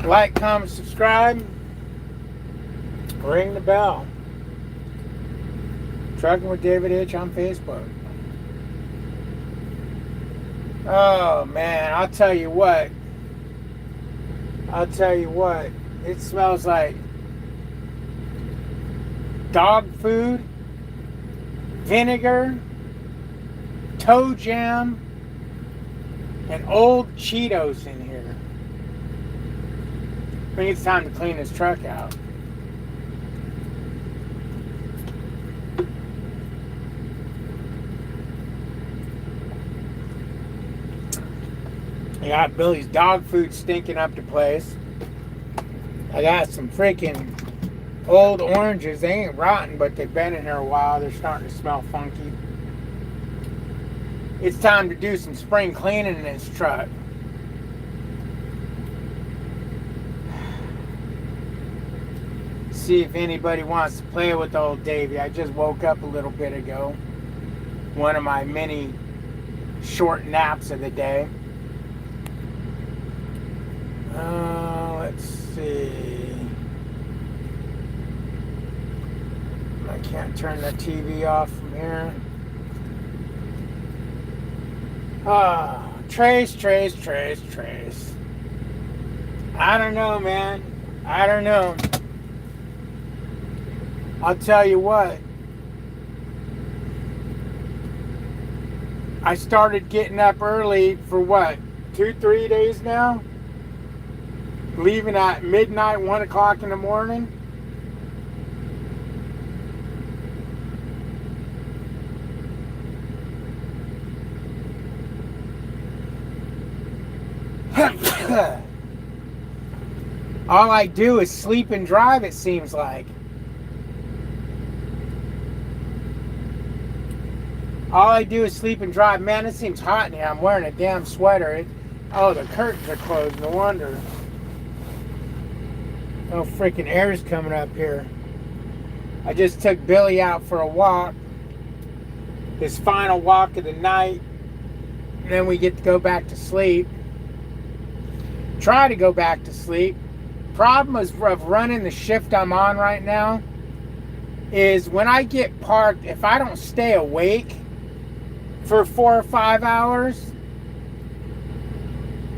Like, comment, subscribe. Ring the bell. Trucking with David H on Facebook. Oh man, I'll tell you what. It smells like dog food, vinegar, toe jam, and old Cheetos in here. I think it's time to clean this truck out. I got Billy's dog food stinking up the place. I got some freaking old oranges. They ain't rotten, but they've been in here a while. They're starting to smell funky. It's time to do some spring cleaning in this truck. See if anybody wants to play with old Davy. I just woke up a little bit ago. One of my many short naps of the day. Let's see. I can't turn the TV off from here. Trace. I don't know, man. I don't know. I'll tell you what. I started getting up early for what? 2-3 days now? Leaving at midnight, 1 o'clock in the morning. All I do is sleep and drive, it seems like. All I do is sleep and drive. Man, it seems hot in here. I'm wearing a damn sweater. Oh, the curtains are closed. No wonder. Oh, freaking air's coming up here. I just took Billy out for a walk. His final walk of the night. And then we get to go back to sleep. Try to go back to sleep. Problem is of running the shift I'm on right now is when I get parked, if I don't stay awake for 4 or 5 hours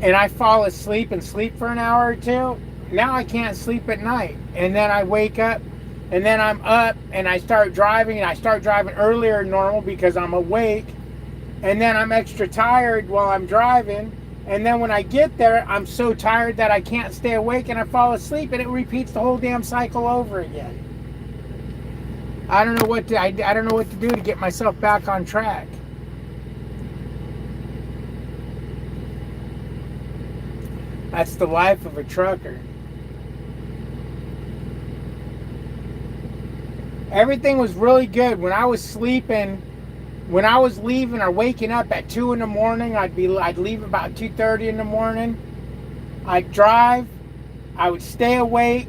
and I fall asleep and sleep for an hour or two, now I can't sleep at night. And then I wake up and then I'm up and I start driving, and I start driving earlier than normal because I'm awake. And then I'm extra tired while I'm driving. And then when I get there, I'm so tired that I can't stay awake and I fall asleep, and it repeats the whole damn cycle over again. I don't know what to I don't know what to do to get myself back on track. That's the life of a trucker. Everything was really good when I was sleeping. When I was leaving or waking up at 2 in the morning, I'd leave about 2:30 in the morning. I'd drive. I would stay awake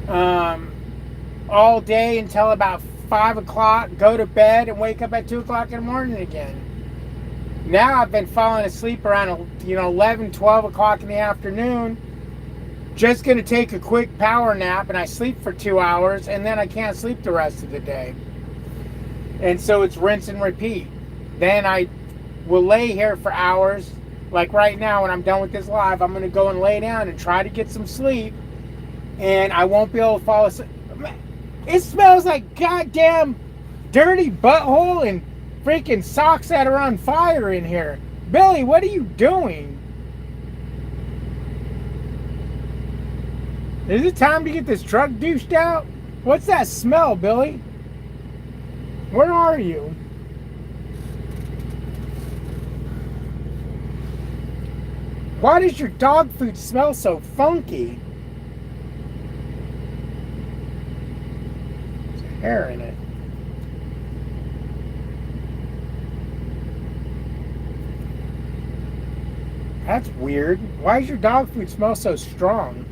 all day until about 5 o'clock. Go to bed and wake up at 2 o'clock in the morning again. Now I've been falling asleep around 11, 12 o'clock in the afternoon. Just going to take a quick power nap, and I sleep for 2 hours, and then I can't sleep the rest of the day. And so it's rinse and repeat. Then I will lay here for hours. Like right now, when I'm done with this live, I'm going to go and lay down and try to get some sleep. And I won't be able to fall asleep. It smells like goddamn dirty butthole and freaking socks that are on fire in here. Billy, what are you doing? Is it time to get this truck douched out? What's that smell, Billy? Where are you? Why does your dog food smell so funky? There's hair in it. That's weird. Why does your dog food smell so strong?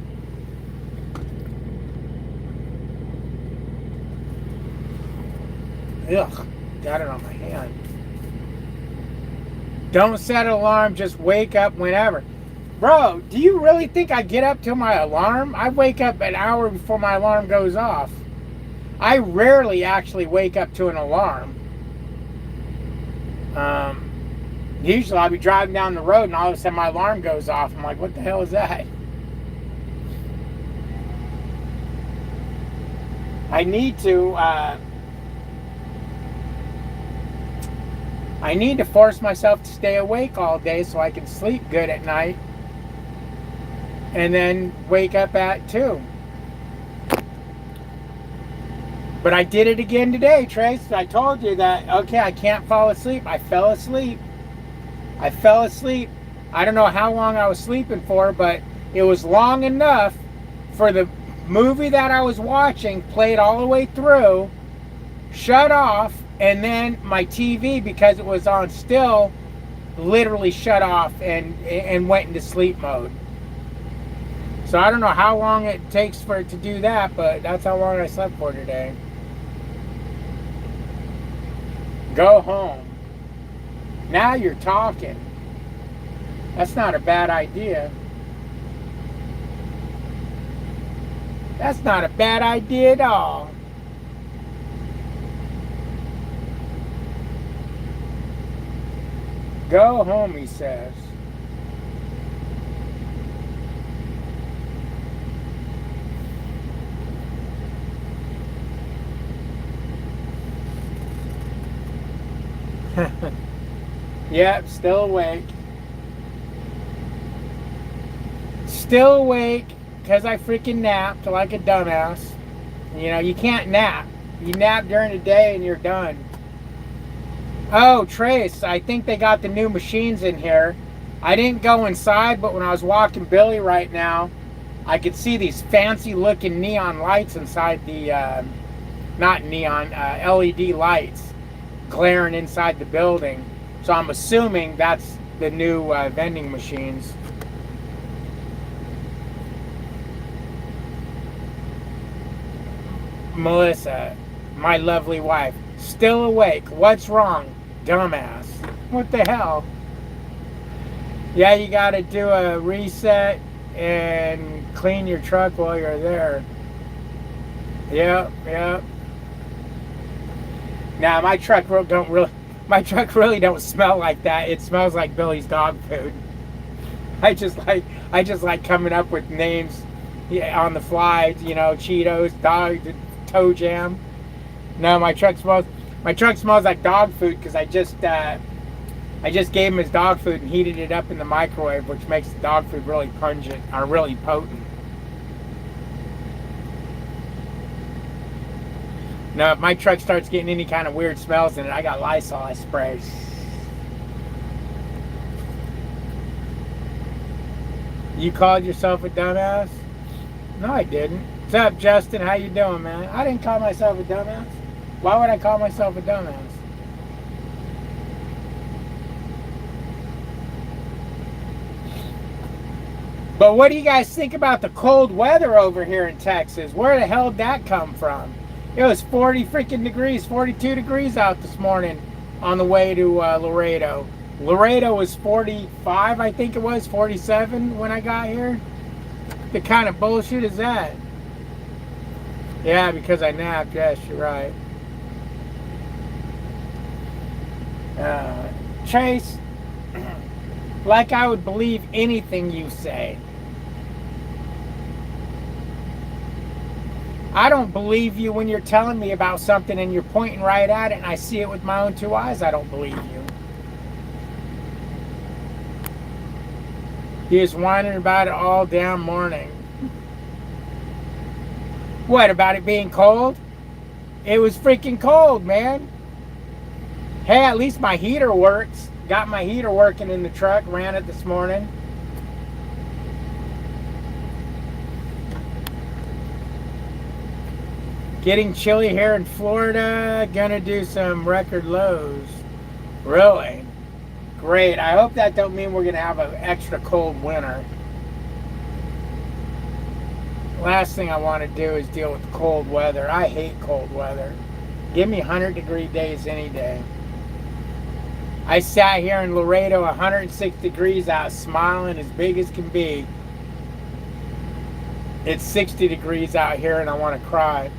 Ugh, got it on my hand. Don't set an alarm, just wake up whenever. Bro, do you really think I get up till my alarm? I wake up an hour before my alarm goes off. I rarely actually wake up to an alarm. Usually I'll be driving down the road and all of a sudden my alarm goes off. I'm like, what the hell is that? I need to force myself to stay awake all day so I can sleep good at night and then wake up at 2. But I did it again today, Trace. I told you that, okay, I can't fall asleep. I fell asleep. I don't know how long I was sleeping for, but it was long enough for the movie that I was watching played all the way through, shut off, and then my TV, because it was on still, literally shut off and went into sleep mode. So I don't know how long it takes for it to do that, but that's how long I slept for today. Go home. Now you're talking. That's not a bad idea. That's not a bad idea at all. Go home, he says. Yep, still awake. Still awake because I freaking napped like a dumbass. You know, you can't nap. You nap during the day and you're done. Oh, Trace, I think they got the new machines in here. I didn't go inside, but when I was walking Billy right now, I could see these fancy looking neon lights inside the, not neon, LED lights glaring inside the building. So I'm assuming that's the new vending machines. Melissa, my lovely wife, still awake. What's wrong, dumbass? What the hell? Yeah, you got to do a reset and clean your truck while you're there. Yep. Now my truck really don't smell like that. It smells like Billy's dog food. I just like coming up with names on the fly. You know, Cheetos, dog, toe jam. No, my truck smells like dog food because I just gave him his dog food and heated it up in the microwave, which makes the dog food really pungent or really potent. No, if my truck starts getting any kind of weird smells in it, I got Lysol I spray. You called yourself a dumbass? No, I didn't. What's up, Justin? How you doing, man? I didn't call myself a dumbass. Why would I call myself a dumbass? But what do you guys think about the cold weather over here in Texas? Where the hell did that come from? It was 40 freaking degrees, 42 degrees out this morning on the way to Laredo. Laredo was 45, I think it was, 47 when I got here. What kind of bullshit is that? Yeah, because I napped. Yes, you're right. Chase, like I would believe anything you say. I don't believe you when you're telling me about something and you're pointing right at it and I see it with my own 2 eyes. I don't believe you. He was whining about it all damn morning. What, about it being cold? It was freaking cold, man. Hey, at least my heater works. Got my heater working in the truck. Ran it this morning. Getting chilly here in Florida. Gonna do some record lows. Really? Great. I hope that don't mean we're gonna have an extra cold winter. Last thing I want to do is deal with cold weather. I hate cold weather. Give me 100-degree days any day. I sat here in Laredo, 106 degrees out, smiling as big as can be. It's 60 degrees out here and I want to cry.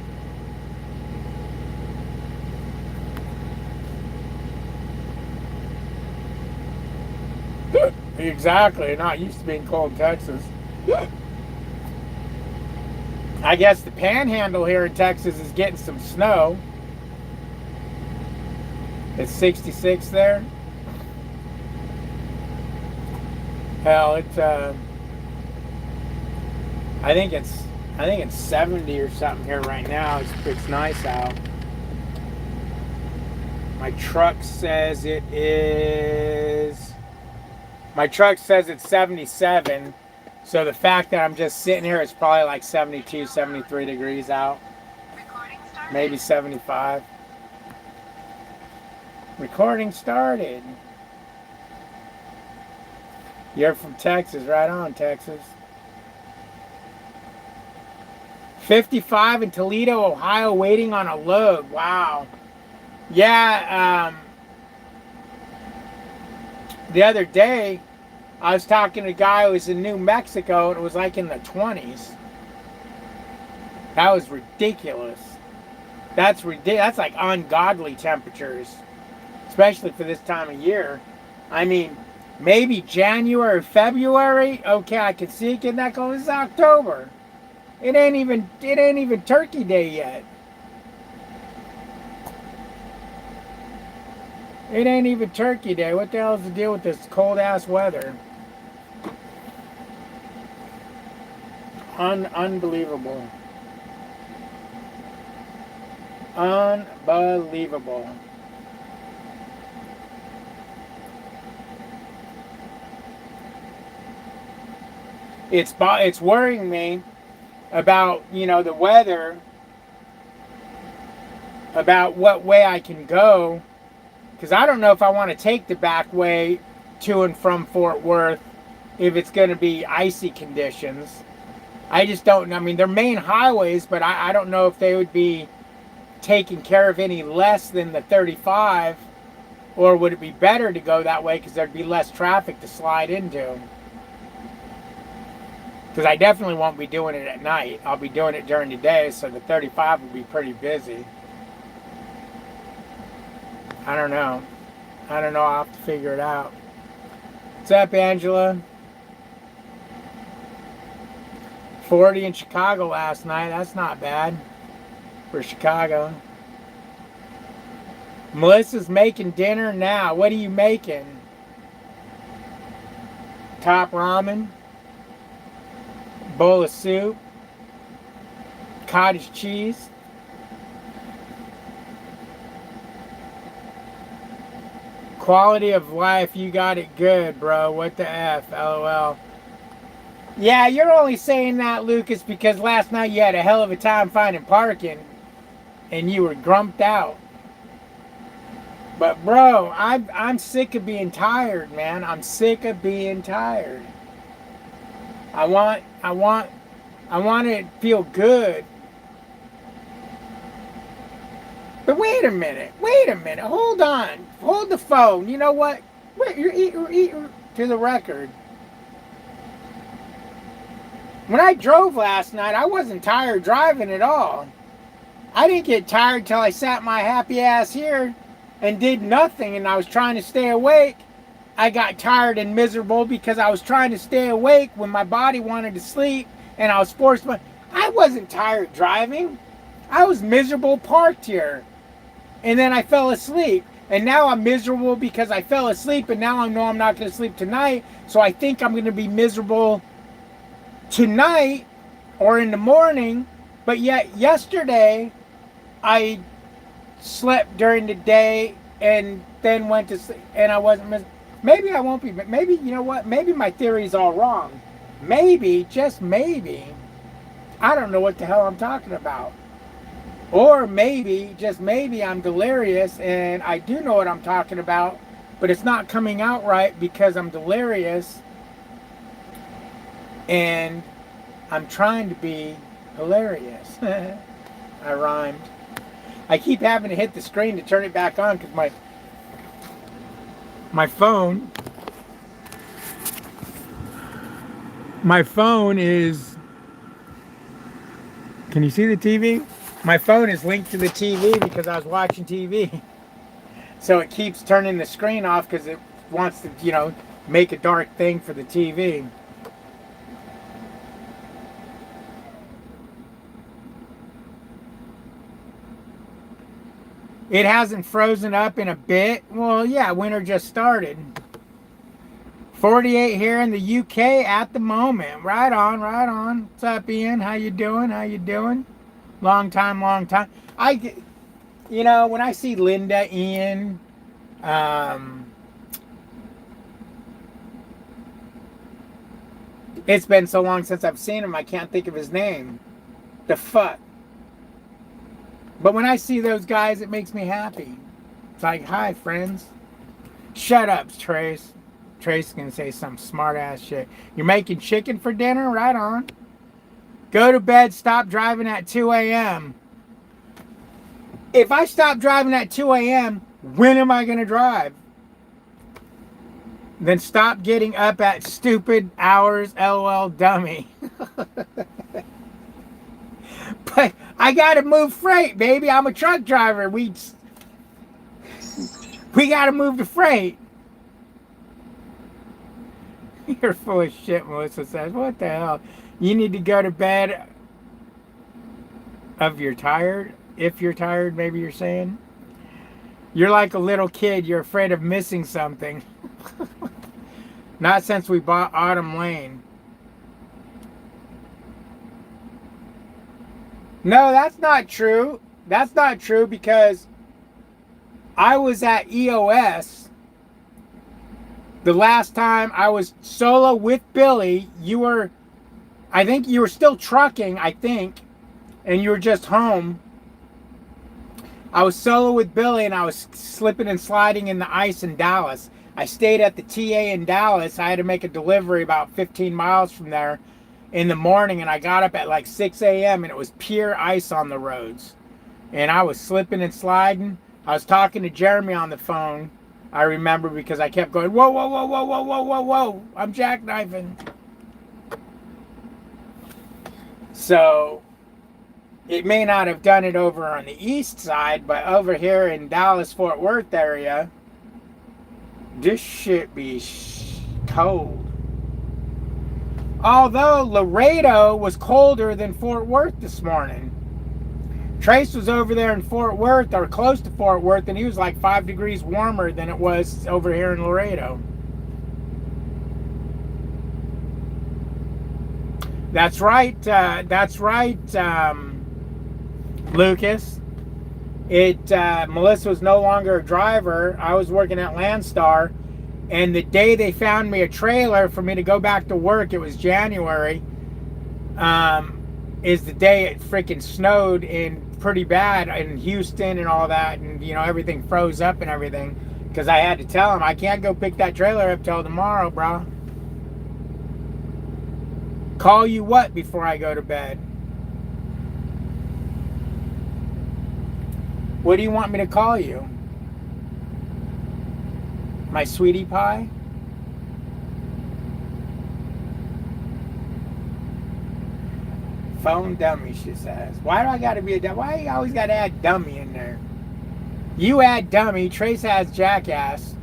Exactly. Not used to being cold in Texas. I guess the panhandle here in Texas is getting some snow. It's 66 there. Hell, it's I think it's 70 or something here right now. It's nice out. My truck says it is. My truck says it's 77. So the fact that I'm just sitting here, it's probably like 72, 73 degrees out. Maybe 75. Recording started. You're from Texas, right on, Texas. 55 in Toledo, Ohio, waiting on a load. Wow. Yeah, the other day, I was talking to a guy who was in New Mexico, and it was like in the 20s. That was ridiculous. That's ridiculous. That's like ungodly temperatures, especially for this time of year. I mean, maybe January, February. Okay, I can see it getting that cold. It's October. It ain't even Turkey Day yet. It ain't even Turkey Day. What the hell is the deal with this cold ass weather? Unbelievable. Unbelievable. It's worrying me about, the weather, about what way I can go, because I don't know if I want to take the back way to and from Fort Worth if it's going to be icy conditions. I just don't. I mean, they're main highways, but I don't know if they would be taking care of any less than the 35, or would it be better to go that way because there'd be less traffic to slide into. Because I definitely won't be doing it at night. I'll be doing it during the day, so the 35 will be pretty busy. I don't know. I'll have to figure it out. What's up, Angela? 40 in Chicago last night. That's not bad for Chicago. Melissa's making dinner now. What are you making? Top ramen? Bowl of soup? Cottage cheese? Quality of life, you got it good, bro. What the F? LOL. Yeah, you're only saying that, Lucas, because last night you had a hell of a time finding parking and you were grumped out. But bro, I'm sick of being tired, man. I'm sick of being tired. I want to feel good. But wait a minute. Hold on. Hold the phone. You know what? You're to the record. When I drove last night, I wasn't tired driving at all. I didn't get tired till I sat my happy ass here and did nothing, and I was trying to stay awake. I got tired and miserable because I was trying to stay awake when my body wanted to sleep, and I was forced to. I wasn't tired driving. I was miserable parked here. And then I fell asleep. And now I'm miserable because I fell asleep, and now I know I'm not going to sleep tonight. So I think I'm going to be miserable tonight or in the morning. But yet yesterday I slept during the day and then went to sleep, and I wasn't maybe I won't be. Maybe, you know what? Maybe my theory's all wrong. Maybe, just maybe, I don't know what the hell I'm talking about. Or maybe, just maybe, I'm delirious and I do know what I'm talking about, but it's not coming out right because I'm delirious and I'm trying to be hilarious. I rhymed. I keep having to hit the screen to turn it back on because My phone. My phone is. Can you see the TV? My phone is linked to the TV because I was watching TV. So it keeps turning the screen off because it wants to, make a dark thing for the TV. It hasn't frozen up in a bit. Well, yeah, winter just started. 48 here in the UK at the moment. Right on, right on. What's up, Ian? How you doing? How you doing? Long time, long time. When I see Linda, Ian, it's been so long since I've seen him, I can't think of his name. The fuck. But when I see those guys, it makes me happy. It's like, hi, friends. Shut up, Trace. Trace is going to say some smart ass shit. You're making chicken for dinner? Right on. Go to bed, stop driving at 2 a.m. If I stop driving at 2 a.m., when am I going to drive? Then stop getting up at stupid hours, lol, dummy. But I gotta move freight, baby. I'm a truck driver. We gotta move the freight. You're full of shit, Melissa says. What the hell? You need to go to bed if you're tired, maybe you're saying. You're like a little kid. You're afraid of missing something. Not since we bought Autumn Lane. No, that's not true. That's not true because I was at EOS the last time I was solo with Billy. I think you were still trucking, and you were just home. I was solo with Billy and I was slipping and sliding in the ice in Dallas. I stayed at the TA in Dallas. I had to make a delivery about 15 miles from there in the morning, and I got up at like 6 a.m. and it was pure ice on the roads. And I was slipping and sliding. I was talking to Jeremy on the phone, I remember, because I kept going, whoa, whoa, whoa, whoa, whoa, whoa, whoa, whoa. I'm jackknifing. So it may not have done it over on the east side, but over here in Dallas, Fort Worth area, this shit be cold. Although Laredo was colder than Fort Worth this morning. Trace was over there in Fort Worth, or close to Fort Worth, and he was like 5 degrees warmer than it was over here in Laredo. That's right, Lucas. Melissa was no longer a driver. I was working at Landstar. And the day they found me a trailer for me to go back to work, it was January, is the day it freaking snowed in pretty bad in Houston and all that. And, everything froze up and everything. Because I had to tell him, I can't go pick that trailer up till tomorrow, bro. Call you what before I go to bed? What do you want me to call you? My sweetie pie? Phone dummy, she says. Why do I gotta be a dummy? Why you always gotta add dummy in there? You add dummy, Trace has jackass.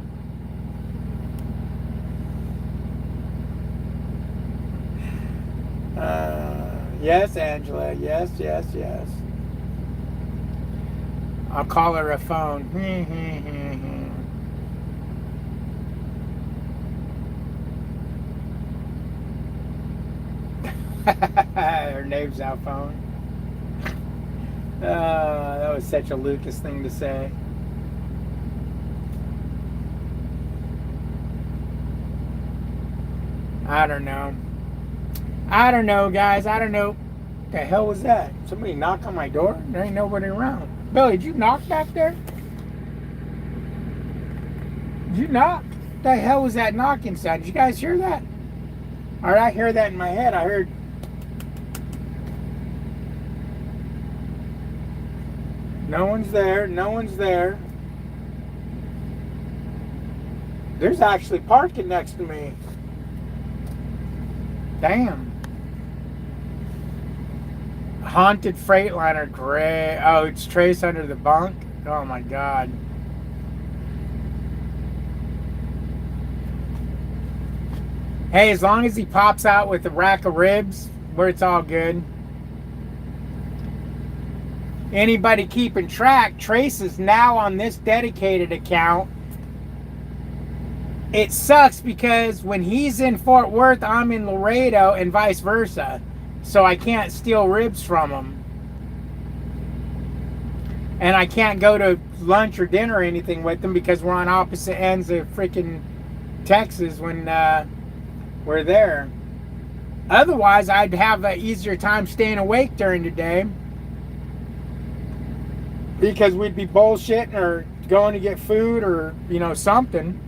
Yes, Angela. Yes, yes, yes. I'll call her a phone. Her name's our phone. That was such a Lucas thing to say. I don't know. I don't know, guys. I don't know. What the hell was that? Somebody knocked on my door? There ain't nobody around. Billy, did you knock back there? Did you knock? What the hell was that knocking sound? Did you guys hear that? Or I hear that in my head. I heard. No one's there. No one's there. There's actually parking next to me. Damn. Haunted Freightliner, gray. Oh, it's Trace under the bunk. Oh my God. Hey, as long as he pops out with a rack of ribs, where it's all good. Anybody keeping track, Trace is now on this dedicated account. It sucks because when he's in Fort Worth, I'm in Laredo and vice versa. So I can't steal ribs from him. And I can't go to lunch or dinner or anything with him because we're on opposite ends of freaking Texas when we're there. Otherwise, I'd have an easier time staying awake during the day because we'd be bullshitting or going to get food or, you know, something.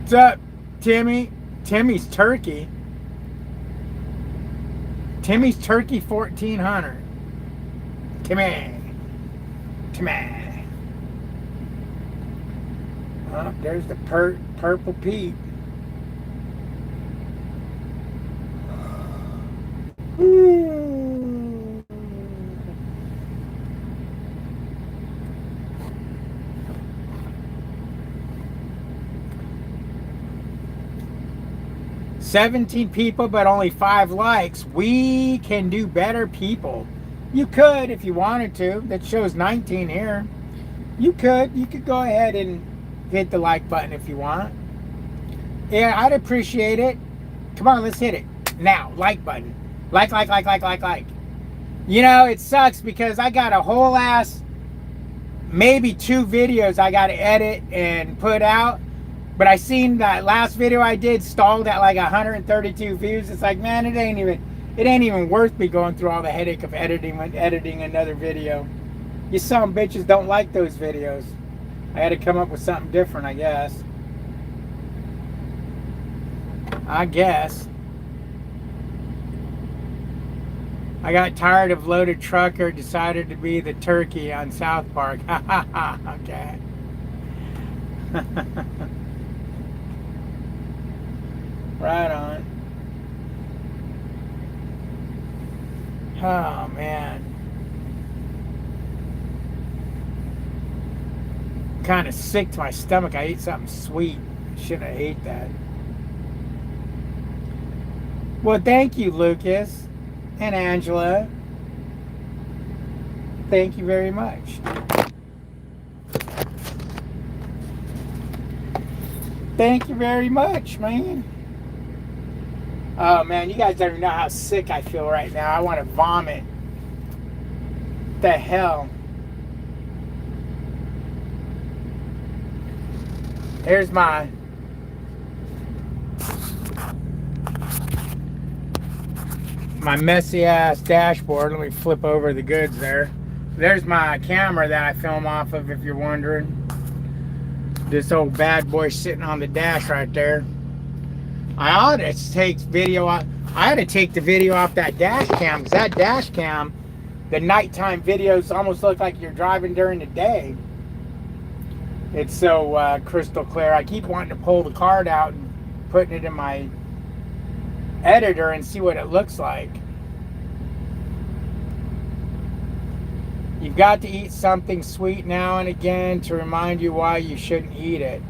What's up, Timmy? Timmy's Turkey. Timmy's Turkey 1400. Timmy. Timmy. Oh, there's the Purple Pete. Ooh. 17 people, but only 5 likes. We can do better, people. You could if you wanted to. That shows 19 here. You could go ahead and hit the like button if you want. Yeah, I'd appreciate it. Come on, let's hit it. Now, like button. Like. You know, it sucks because I got a whole ass, maybe 2 videos I got to edit and put out. But I seen that last video I did stalled at like 132 views. It's like, man, it ain't even worth me going through all the headache of editing another video. You some bitches don't like those videos. I had to come up with something different, I guess. I got tired of loaded trucker, decided to be the turkey on South Park. Okay. Right on. Oh, man. I'm kind of sick to my stomach. I ate something sweet. Shouldn't have ate that. Well, thank you, Lucas and Angela. Thank you very much. Thank you very much, man. Oh, man, you guys don't even know how sick I feel right now. I want to vomit. The hell? Here's my messy ass dashboard. Let me flip over the goods there. There's my camera that I film off of, if you're wondering. This old bad boy sitting on the dash right there. I ought to take video off. I had to take the video off that dash cam, because that dash cam, the nighttime videos almost look like you're driving during the day. It's so crystal clear. I keep wanting to pull the card out and putting it in my editor and see what it looks like. You've got to eat something sweet now and again to remind you why you shouldn't eat it.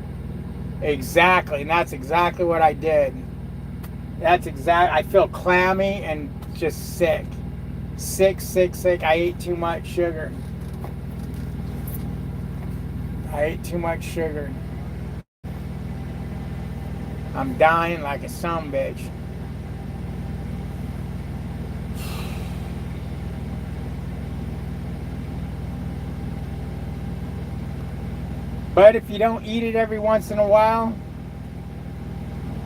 Exactly, and that's exactly what I did. I feel clammy and just sick. Sick. I ate too much sugar. I'm dying like a sumbitch. But if you don't eat it every once in a while,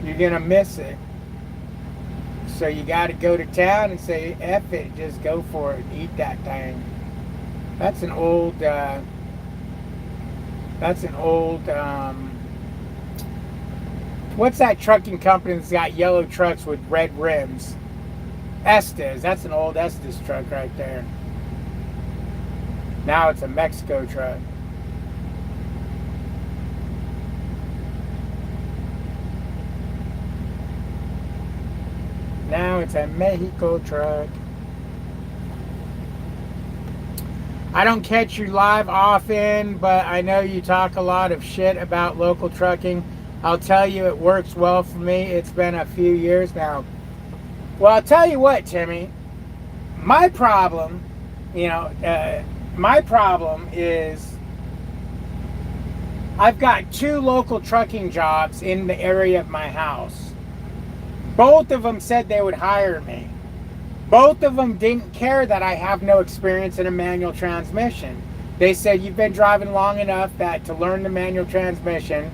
you're gonna miss it. So you gotta go to town and say, F it, just go for it, eat that thing. That's an old, what's that trucking company that's got yellow trucks with red rims? Estes, that's an old Estes truck right there. Now it's a Mexico truck. Now it's a Mexico truck. I don't catch you live often, but I know you talk a lot of shit about local trucking. I'll tell you, it works well for me. It's been a few years now. Well, I'll tell you what, Timmy. My problem, my problem is I've got 2 local trucking jobs in the area of my house. Both of them said they would hire me. Both of them didn't care that I have no experience in a manual transmission. They said, you've been driving long enough that to learn the manual transmission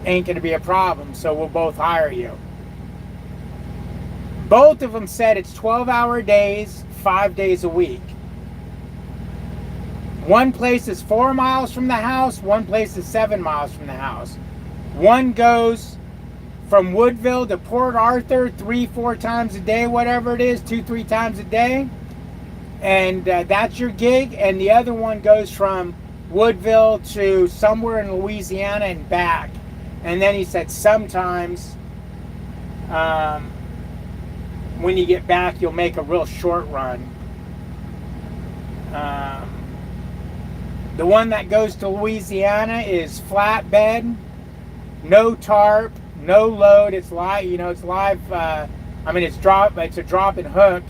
ain't going to be a problem, so we'll both hire you. Both of them said it's 12-hour days, 5 days a week. One place is 4 miles from the house, one place is 7 miles from the house. One goes from Woodville to Port Arthur 3-4 times a day, whatever it is, 2-3 times a day. And that's your gig. And the other one goes from Woodville to somewhere in Louisiana and back. And then he said sometimes when you get back, you'll make a real short run. The one that goes to Louisiana is flatbed, no tarp, no load. It's live, it's live. It's a drop and hook,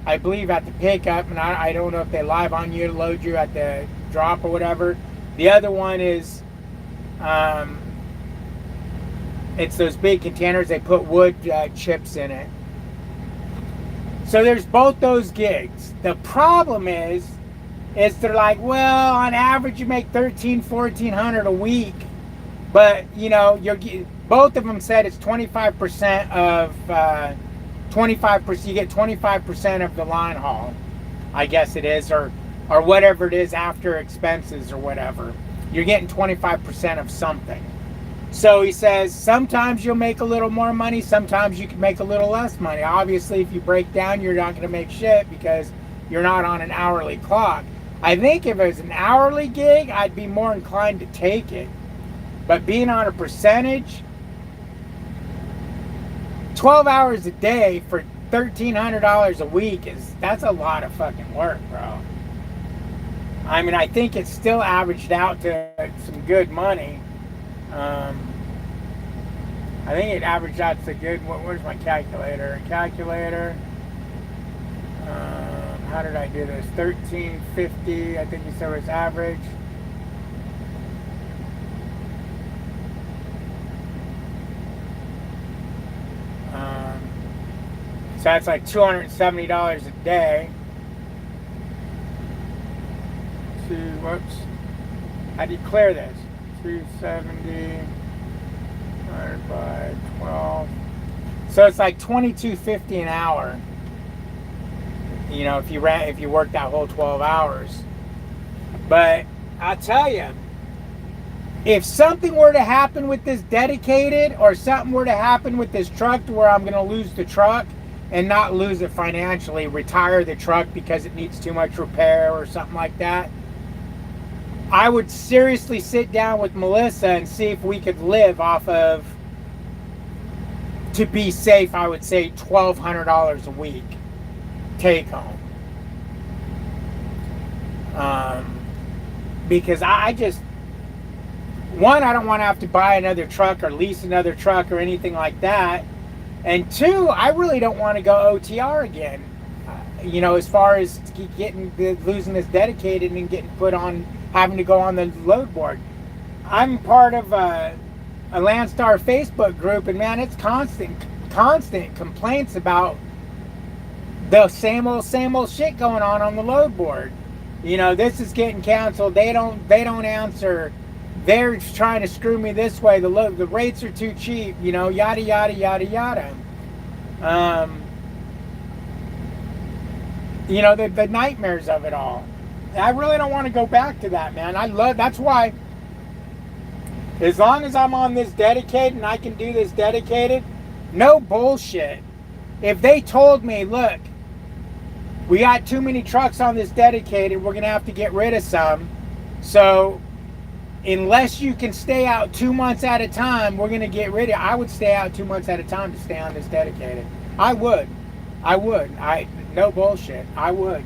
I believe, at the pickup. And I don't know if they live on you, load you at the drop or whatever. The other one is, it's those big containers. They put wood chips in it. So there's both those gigs. The problem is they're like, well, on average you make $1,300-1,400 a week, but both of them said it's 25% of 25%. You get 25% of the line haul, I guess it is, or whatever it is after expenses or whatever. You're getting 25% of something. So he says sometimes you'll make a little more money, sometimes you can make a little less money. Obviously, if you break down, you're not going to make shit because you're not on an hourly clock. I think if it was an hourly gig, I'd be more inclined to take it. But being on a percentage, 12 hours a day for $1,300 a week that's a lot of fucking work, bro. I mean, I think it's still averaged out to some good money. I think it averaged out to good. Where's my calculator? How did I do this? $1,350. I think you said it was average. So that's like $270 a day. Whoops. How do you clear this? 270 divided by 12. So it's like $22.50 an hour. If you work that whole 12 hours. But I'll tell you, if something were to happen with this dedicated, or something were to happen with this truck to where I'm going to lose the truck and not lose it financially, retire the truck because it needs too much repair or something like that, I would seriously sit down with Melissa and see if we could live off of, to be safe, I would say $1,200 a week take home. Because I just, one, I don't want to have to buy another truck or lease another truck or anything like that. And two, I really don't want to go OTR again. As far as losing this dedicated and getting put on, having to go on the load board. I'm part of a Landstar Facebook group, and man, it's constant complaints about the same old shit going on the load board. This is getting canceled. They don't answer. They're trying to screw me this way. The rates are too cheap. Yada yada yada yada. The nightmares of it all. I really don't want to go back to that, man. That's why, as long as I'm on this dedicated and I can do this dedicated, no bullshit. If they told me, look, we got too many trucks on this dedicated, we're going to have to get rid of some. So unless you can stay out 2 months at a time, we're going to get rid of it. I would stay out 2 months at a time to stay on this dedicated. I would. I would. No bullshit. I would.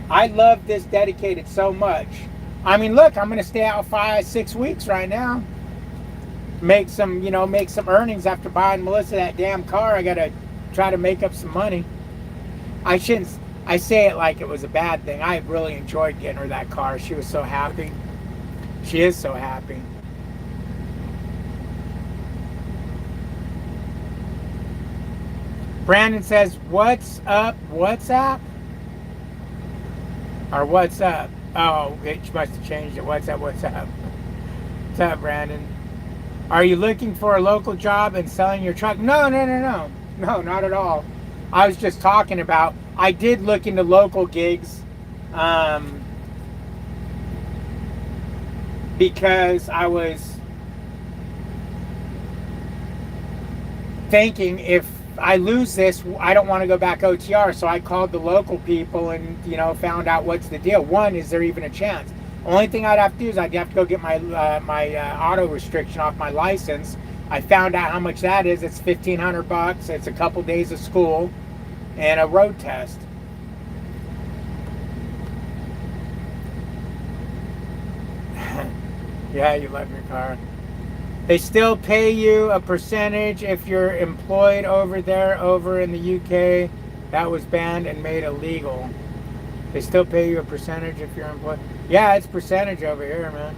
I love this dedicated so much. I mean, look, I'm gonna stay out 5-6 weeks right now. Make some, make some earnings after buying Melissa that damn car. I gotta try to make up some money. I shouldn't. I say it like it was a bad thing. I really enjoyed getting her that car. She was so happy. She is so happy. Brandon says, "What's up? WhatsApp? Or what's up?" Oh, it must have changed it. What's up? What's up? What's up, Brandon? Are you looking for a local job and selling your truck? No, no, no, no. No, not at all. I was just talking about, I did look into local gigs because I was thinking if I lose this, I don't want to go back OTR. So I called the local people and, found out what's the deal. One, is there even a chance? Only thing I'd have to do is I'd have to go get my auto restriction off my license. I found out how much that is. It's $1,500. It's a couple days of school and a road test. Yeah, you love your car. They still pay you a percentage if you're employed over there. Over in the UK, that was banned and made illegal. They still pay you a percentage if you're employed. Yeah, it's percentage over here, man.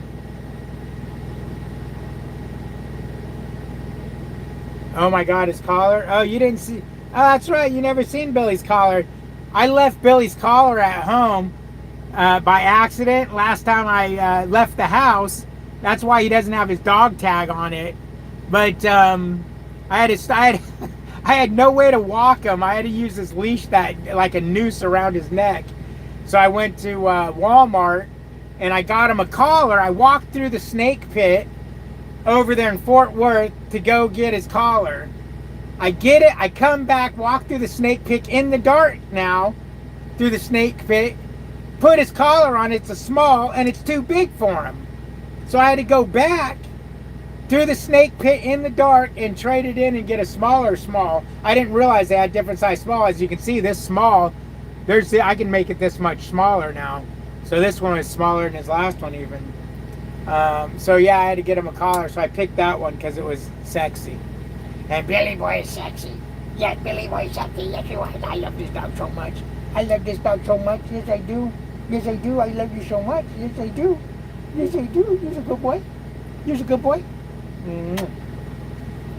Oh my God, his collar. Oh, you didn't see. Oh, that's right. You never seen Billy's collar. I left Billy's collar at home by accident last time I left the house. That's why he doesn't have his dog tag on it. But I had no way to walk him. I had to use this leash that like a noose around his neck. So I went to Walmart and I got him a collar. I walked through the snake pit over there in Fort Worth to go get his collar. I get it. I come back, walk through the snake pit in the dark now, through the snake pit, put his collar on. It's a small and it's too big for him. So I had to go back through the snake pit in the dark and trade it in and get a smaller small. I didn't realize they had different size small. As you can see, this small, I can make it this much smaller now. So this one is smaller than his last one even. So yeah, I had to get him a collar. So I picked that one because it was sexy. And Billy Boy is sexy. Yes, Billy Boy is sexy. Yes, he was. I love this dog so much. I love this dog so much. Yes, I do. Yes, I do. I love you so much. Yes, I do. Yes, I do. You're a good boy. You're a good boy.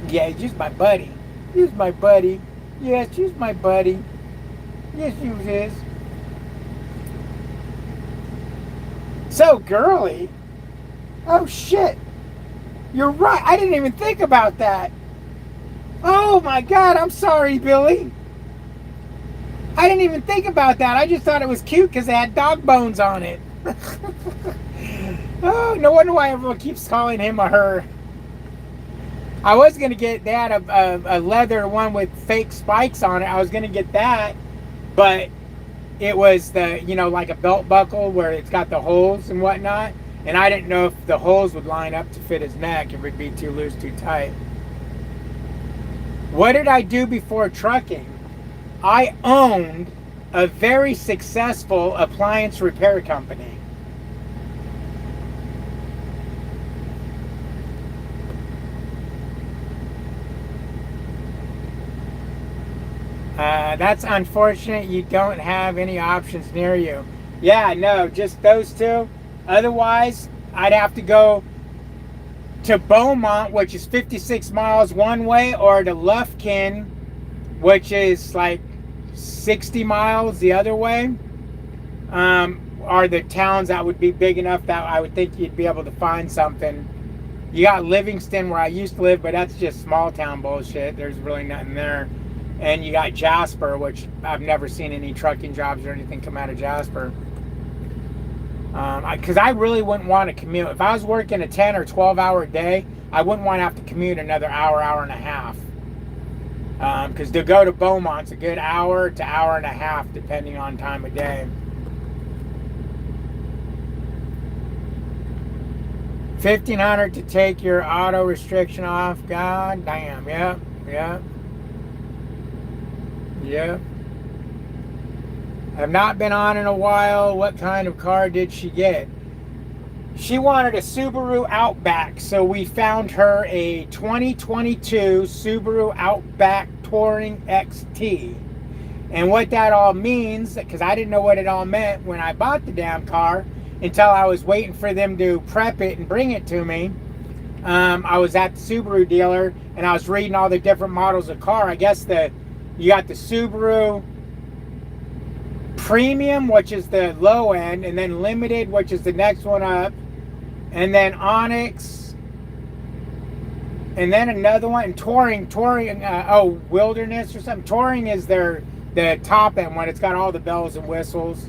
Yeah, he's just my buddy. He's my buddy. Yes, he's my buddy. Yes, he is. So girly. Oh shit. You're right. I didn't even think about that. Oh my God. I'm sorry, Billy. I didn't even think about that. I just thought it was cute because it had dog bones on it. Oh, no wonder why everyone keeps calling him a her. I was going to get, they had a leather one with fake spikes on it. I was going to get that, but it was the, like a belt buckle where it's got the holes and whatnot. And I didn't know if the holes would line up to fit his neck, if it'd be too loose, too tight. What did I do before trucking? I owned a very successful appliance repair company. That's unfortunate you don't have any options near you. Yeah, no, just those two. Otherwise, I'd have to go to Beaumont, which is 56 miles one way, or to Lufkin, which is like 60 miles the other way. Are the towns that would be big enough that I would think you'd be able to find something. You got Livingston, where I used to live, but that's just small town bullshit. There's really nothing there. And you got Jasper, which I've never seen any trucking jobs or anything come out of Jasper. Because I really wouldn't want to commute. If I was working a 10 or 12 hour day, I wouldn't want to have to commute another hour, hour and a half. Because to go to Beaumont's a good hour to hour and a half, depending on time of day. 1,500 to take your auto restriction off. God damn, yep, yep. Yeah. I've not been on in a while. What kind of car did she get? She wanted a Subaru Outback, so we found her a 2022 Subaru Outback Touring XT. And what that all means, because I didn't know what it all meant when I bought the damn car until I was waiting for them to prep it and bring it to me. I was at the Subaru dealer and I was reading all the different models of car. I guess you got the Subaru Premium, which is the low end, and then Limited, which is the next one up, and then Onyx, and then another one, and Touring, Wilderness or something. Touring is the top end one. It's got all the bells and whistles,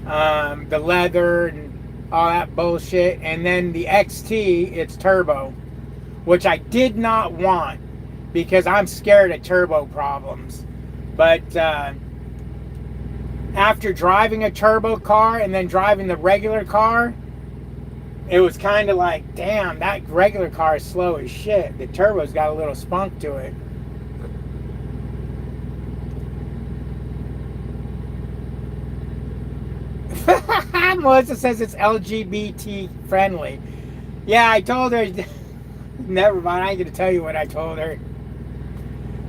the leather and all that bullshit. And then the XT, it's turbo, which I did not want because I'm scared of turbo problems. But after driving a turbo car and then driving the regular car, it was kind of like, damn, that regular car is slow as shit. The turbo's got a little spunk to it. Melissa says it's LGBT friendly. Yeah, I told her. Never mind, I ain't gonna tell you what I told her.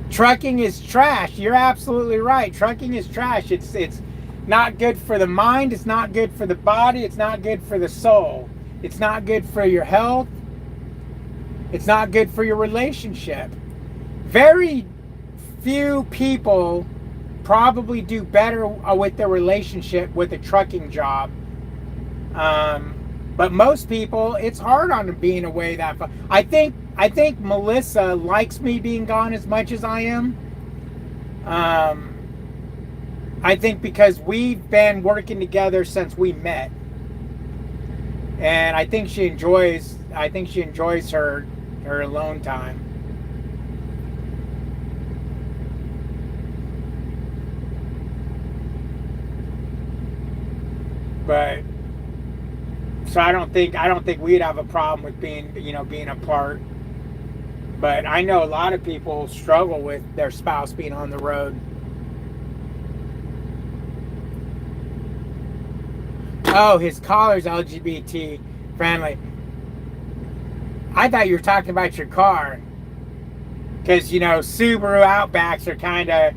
Trucking is trash. You're absolutely right. Trucking is trash. It's not good for the mind. It's not good for the body. It's not good for the soul. It's not good for your health. It's not good for your relationship. Very few people probably do better with their relationship with a trucking job. But most people, it's hard on them being away that far. I think Melissa likes me being gone as much as I am. I think because we've been working together since we met. And I think she enjoys her alone time. But so I don't think we'd have a problem with being apart. But I know a lot of people struggle with their spouse being on the road. Oh, his collar's LGBT friendly. I thought you were talking about your car. Because, Subaru Outbacks are kind of...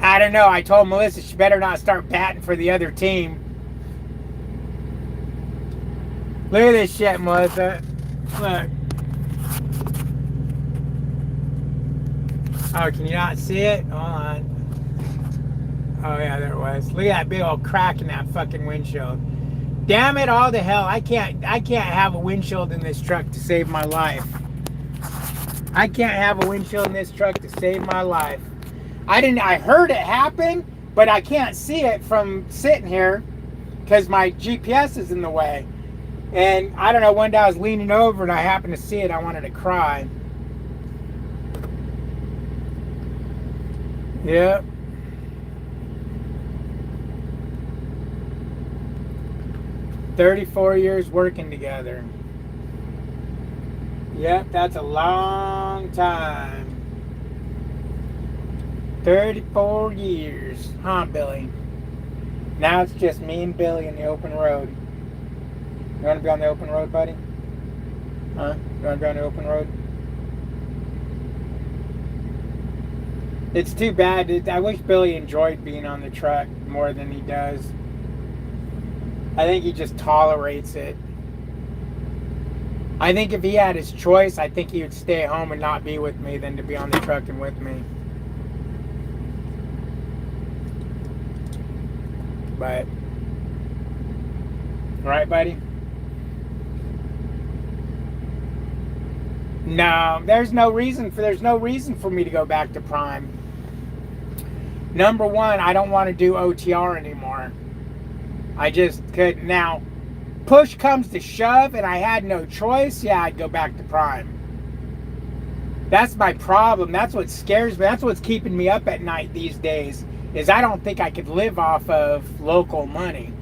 I don't know. I told Melissa she better not start batting for the other team. Look at this shit, Melissa. Look. Oh, can you not see it? Hold on. Oh yeah, there it was. Look at that big old crack in that fucking windshield. Damn it all to hell. I can't have a windshield in this truck to save my life. I can't have a windshield in this truck to save my life. I heard it happen, but I can't see it from sitting here because my GPS is in the way. And I don't know, one day I was leaning over and I happened to see it. I wanted to cry. Yep. "34 years working together." Yep, that's a long time. 34 years. Huh, Billy? Now it's just me and Billy in the open road. You want to be on the open road, buddy? Huh? You want to be on the open road? It's too bad. I wish Billy enjoyed being on the truck more than he does. I think he just tolerates it. I think if he had his choice, I think he would stay home and not be with me than to be on the truck and with me. But, right, buddy? No, there's no reason for me to go back to Prime. Number one, I don't want to do OTR anymore. I just could. Now, push comes to shove and I had no choice, yeah, I'd go back to Prime. That's my problem. That's what scares me. That's what's keeping me up at night these days, is I don't think I could live off of local money.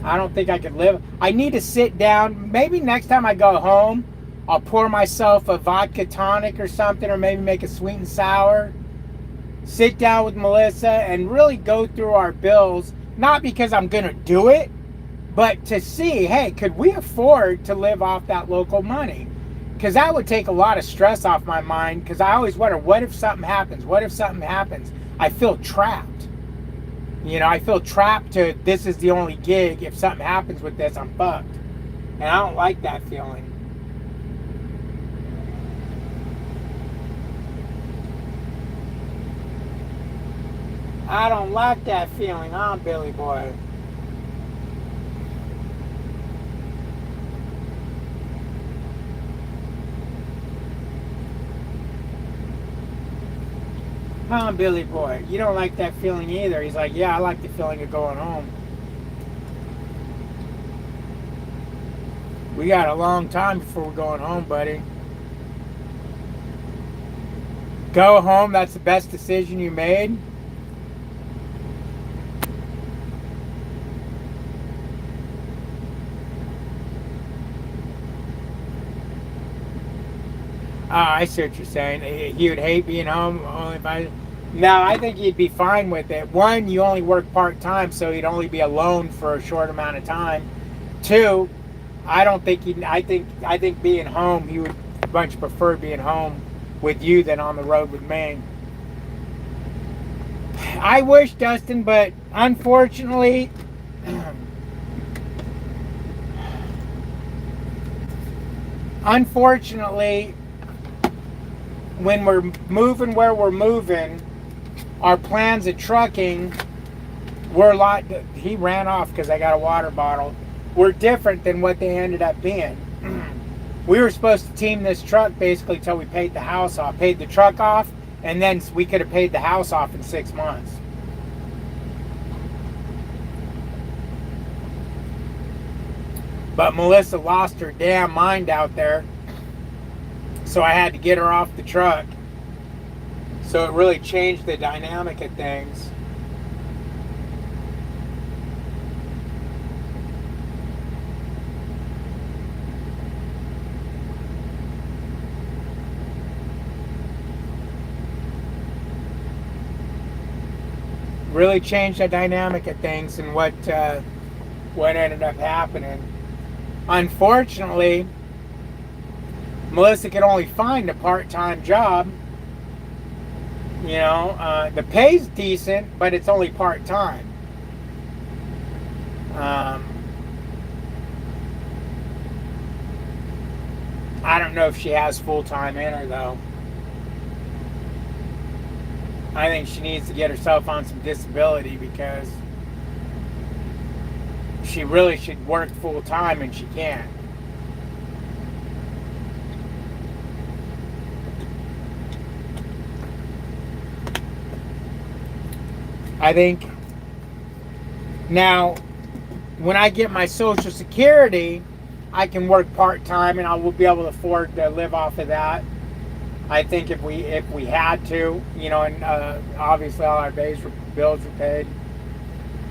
I don't think I could live. I need to sit down. Maybe next time I go home, I'll pour myself a vodka tonic or something, or maybe make a sweet and sour. Sit down with Melissa and really go through our bills, not because I'm going to do it, but to see, hey, could we afford to live off that local money? Because that would take a lot of stress off my mind, because I always wonder, what if something happens? What if something happens? I feel trapped. You know, I feel trapped to, this is the only gig. If something happens with this, I'm fucked. And I don't like that feeling. I don't like that feeling, huh, Billy boy? Huh, Billy boy? You don't like that feeling either. He's like, yeah, I like the feeling of going home. We got a long time before we're going home, buddy. Go home, that's the best decision you made? Oh, I see what you're saying. He would hate being home only if I... No, I think he'd be fine with it. One, you only work part-time, so he'd only be alone for a short amount of time. Two, I don't think he... I think being home, he would much prefer being home with you than on the road with me. I wish, Dustin, but unfortunately... unfortunately, when we're moving where we're moving, our plans of trucking were a lot... He ran off because I got a water bottle. Were different than what they ended up being. We were supposed to team this truck basically till we paid the house off. Paid the truck off, and then we could have paid the house off in 6 months. But Melissa lost her damn mind out there. So I had to get her off the truck. So it really changed the dynamic of things. Really changed the dynamic of things and what ended up happening. Unfortunately, Melissa could only find a part-time job. You know, the pay's decent, but it's only part-time. I don't know if she has full-time in her, though. I think she needs to get herself on some disability, because she really should work full-time and she can't. I think now, when I get my Social Security, I can work part-time and I will be able to afford to live off of that. I think if we had to, you know, and obviously all our bills were paid.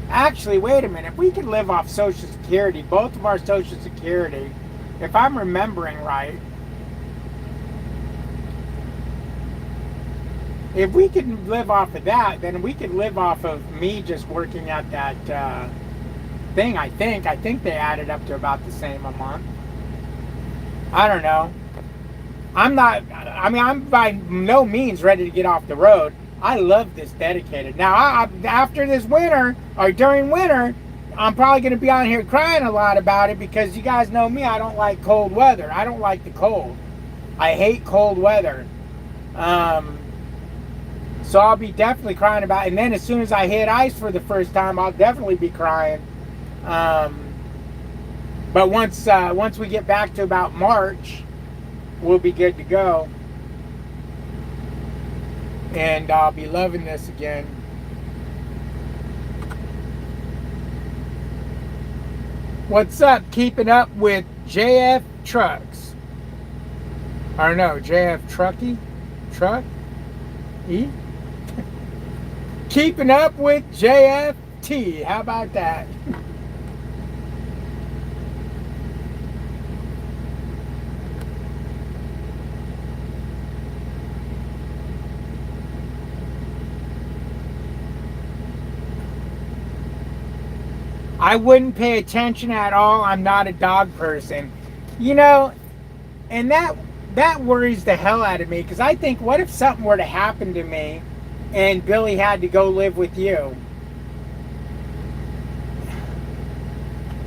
Actually, wait a minute. If we could live off Social Security, both of our Social Security, if I'm remembering right, if we could live off of that, then we could live off of me just working at that thing, I think. I think they added up to about the same a month. I don't know. I'm by no means ready to get off the road. I love this dedicated. Now, after this winter, or during winter, I'm probably going to be on here crying a lot about it, because you guys know me, I don't like cold weather. I don't like the cold. I hate cold weather. So I'll be definitely crying about it. And then as soon as I hit ice for the first time, I'll definitely be crying. But once we get back to about March, we'll be good to go. And I'll be loving this again. What's up? Keeping up with JF Trucks. Or no, JF Trucky? Truck? E? Keeping up with JFT. How about that? I wouldn't pay attention at all. I'm not a dog person. You know, and that worries the hell out of me, because I think, what if something were to happen to me and Billy had to go live with you?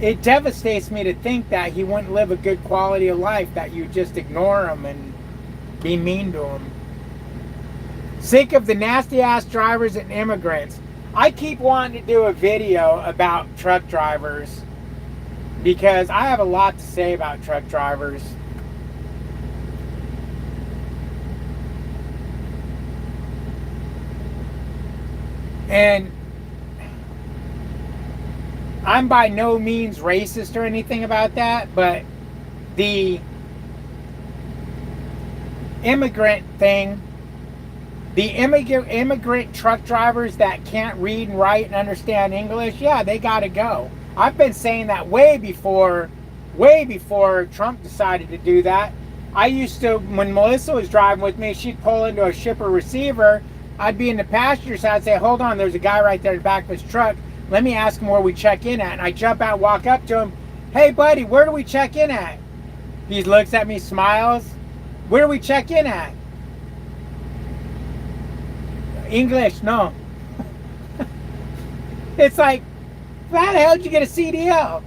It devastates me to think that he wouldn't live a good quality of life, that you just ignore him and be mean to him. Sick of the nasty ass drivers and immigrants. I keep wanting to do a video about truck drivers, because I have a lot to say about truck drivers. And I'm by no means racist or anything about that, but the immigrant thing, the immigrant truck drivers that can't read and write and understand English, yeah, they got to go. I've been saying that way before Trump decided to do that. I used to, when Melissa was driving with me, she'd pull into a shipper receiver. I'd be in the passenger side, I'd say, hold on, there's a guy right there in the back of his truck. Let me ask him where we check in at. And I jump out, walk up to him. Hey, buddy, where do we check in at? He looks at me, smiles. Where do we check in at? English, no. It's like, how the hell did you get a CDL?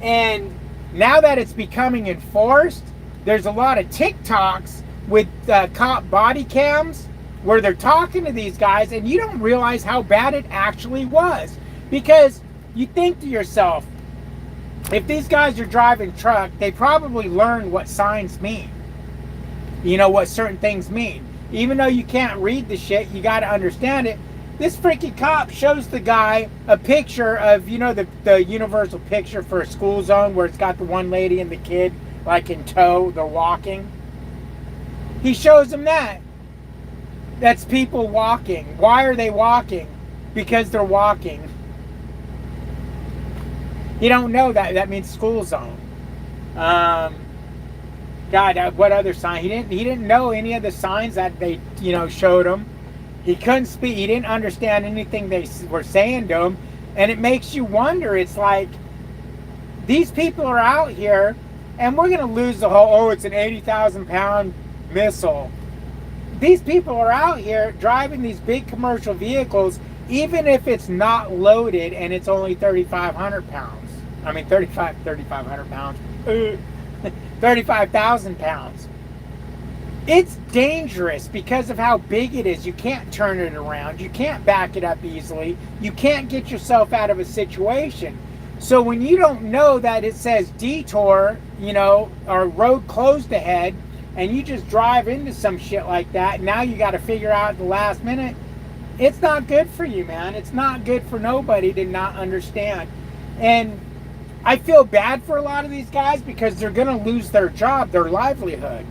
And now that it's becoming enforced, there's a lot of TikToks with cop body cams where they're talking to these guys, and you don't realize how bad it actually was. Because you think to yourself, if these guys are driving truck, they probably learned what signs mean. You know, what certain things mean. Even though you can't read the shit, you got to understand it. This freaking cop shows the guy a picture of, you know, the universal picture for a school zone where it's got the one lady and the kid like in tow, they're walking. He shows him that. That's people walking. Why are they walking? Because they're walking. You don't know that. That means school zone. God, what other sign? He didn't know any of the signs that they, you know, showed him. He couldn't speak. He didn't understand anything they were saying to him. And it makes you wonder. It's like, these people are out here, and we're going to lose the whole, oh, it's an 80,000 pound missile. These people are out here driving these big commercial vehicles, even if it's not loaded and it's only 3,500 pounds. I mean, 3,500 pounds. 35,000 pounds. It's dangerous because of how big it is. You can't turn it around. You can't back it up easily. You can't get yourself out of a situation. So when you don't know that it says detour, you know, or road closed ahead, and you just drive into some shit like that, now you got to figure out at the last minute, it's not good for you, man. It's not good for nobody to not understand. And I feel bad for a lot of these guys because they're going to lose their job, their livelihood.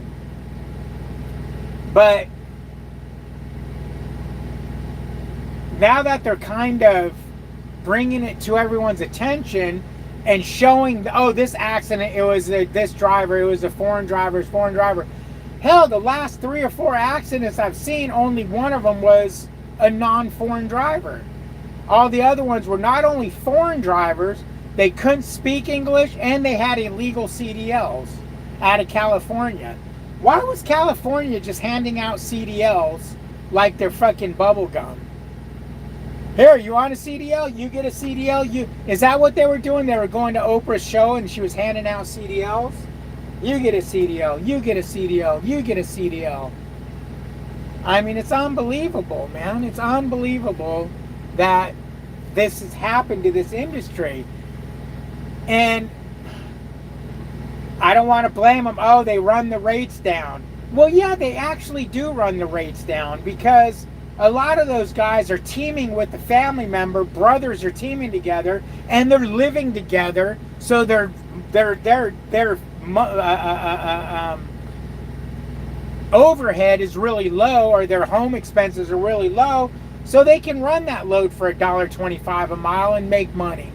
But now that they're kind of bringing it to everyone's attention and showing, oh, this accident, it was this driver, it was a foreign driver, Hell, the last 3 or 4 accidents I've seen, only one of them was a non-foreign driver. All the other ones were not only foreign drivers, they couldn't speak English, and they had illegal CDLs out of California. Why was California just handing out CDLs like they're fucking bubble gum? Here, you want a CDL? You get a CDL. Is that what they were doing? They were going to Oprah's show and she was handing out CDLs? You get a CDL. You get a CDL. You get a CDL. I mean, it's unbelievable, man. It's unbelievable that this has happened to this industry. And I don't want to blame them. Oh, they run the rates down. Well, yeah, they actually do run the rates down because a lot of those guys are teaming with a family member. Brothers are teaming together, and they're living together. So their overhead is really low, or their home expenses are really low, so they can run that load for $1.25 a mile and make money.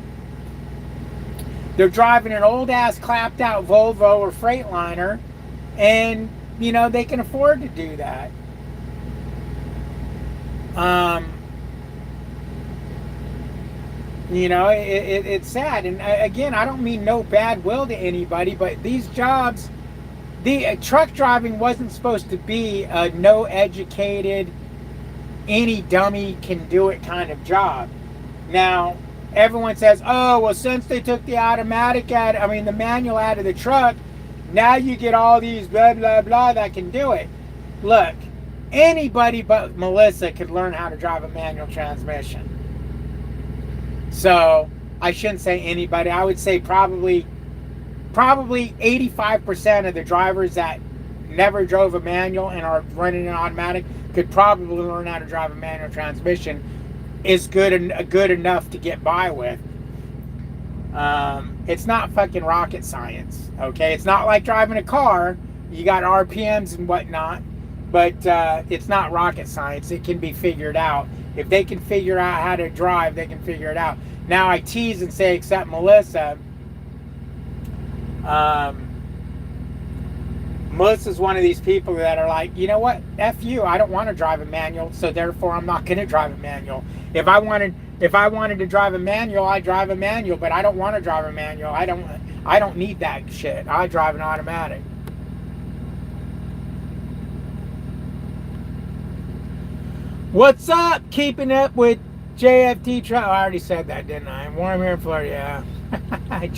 They're driving an old ass clapped out Volvo or Freightliner, and you know they can afford to do that. You know, it's sad. And again, I don't mean no bad will to anybody, but these jobs, the truck driving wasn't supposed to be a no educated, any dummy can do it kind of job. Now, everyone says, oh, well, since they took the automatic the manual out of the truck, now you get all these blah, blah, blah that can do it. Look, anybody but Melissa could learn how to drive a manual transmission. So, I shouldn't say anybody. I would say probably 85% of the drivers that never drove a manual and are running an automatic could probably learn how to drive a manual transmission. Is good enough to get by with. It's not fucking rocket science, okay? It's not like driving a car. You got RPMs and whatnot, but it's not rocket science. It can be figured out. If they can figure out how to drive, they can figure it out. Now I tease and say, except Melissa. Melissa's one of these people that are like, you know what? F you. I don't want to drive a manual, so therefore I'm not going to drive a manual. If I wanted to drive a manual, I drive a manual, but I don't want to drive a manual. I don't need that shit. I drive an automatic. What's up? Keeping up with JFT truck. Oh, I already said that, didn't I? I'm warm here in Florida. Yeah.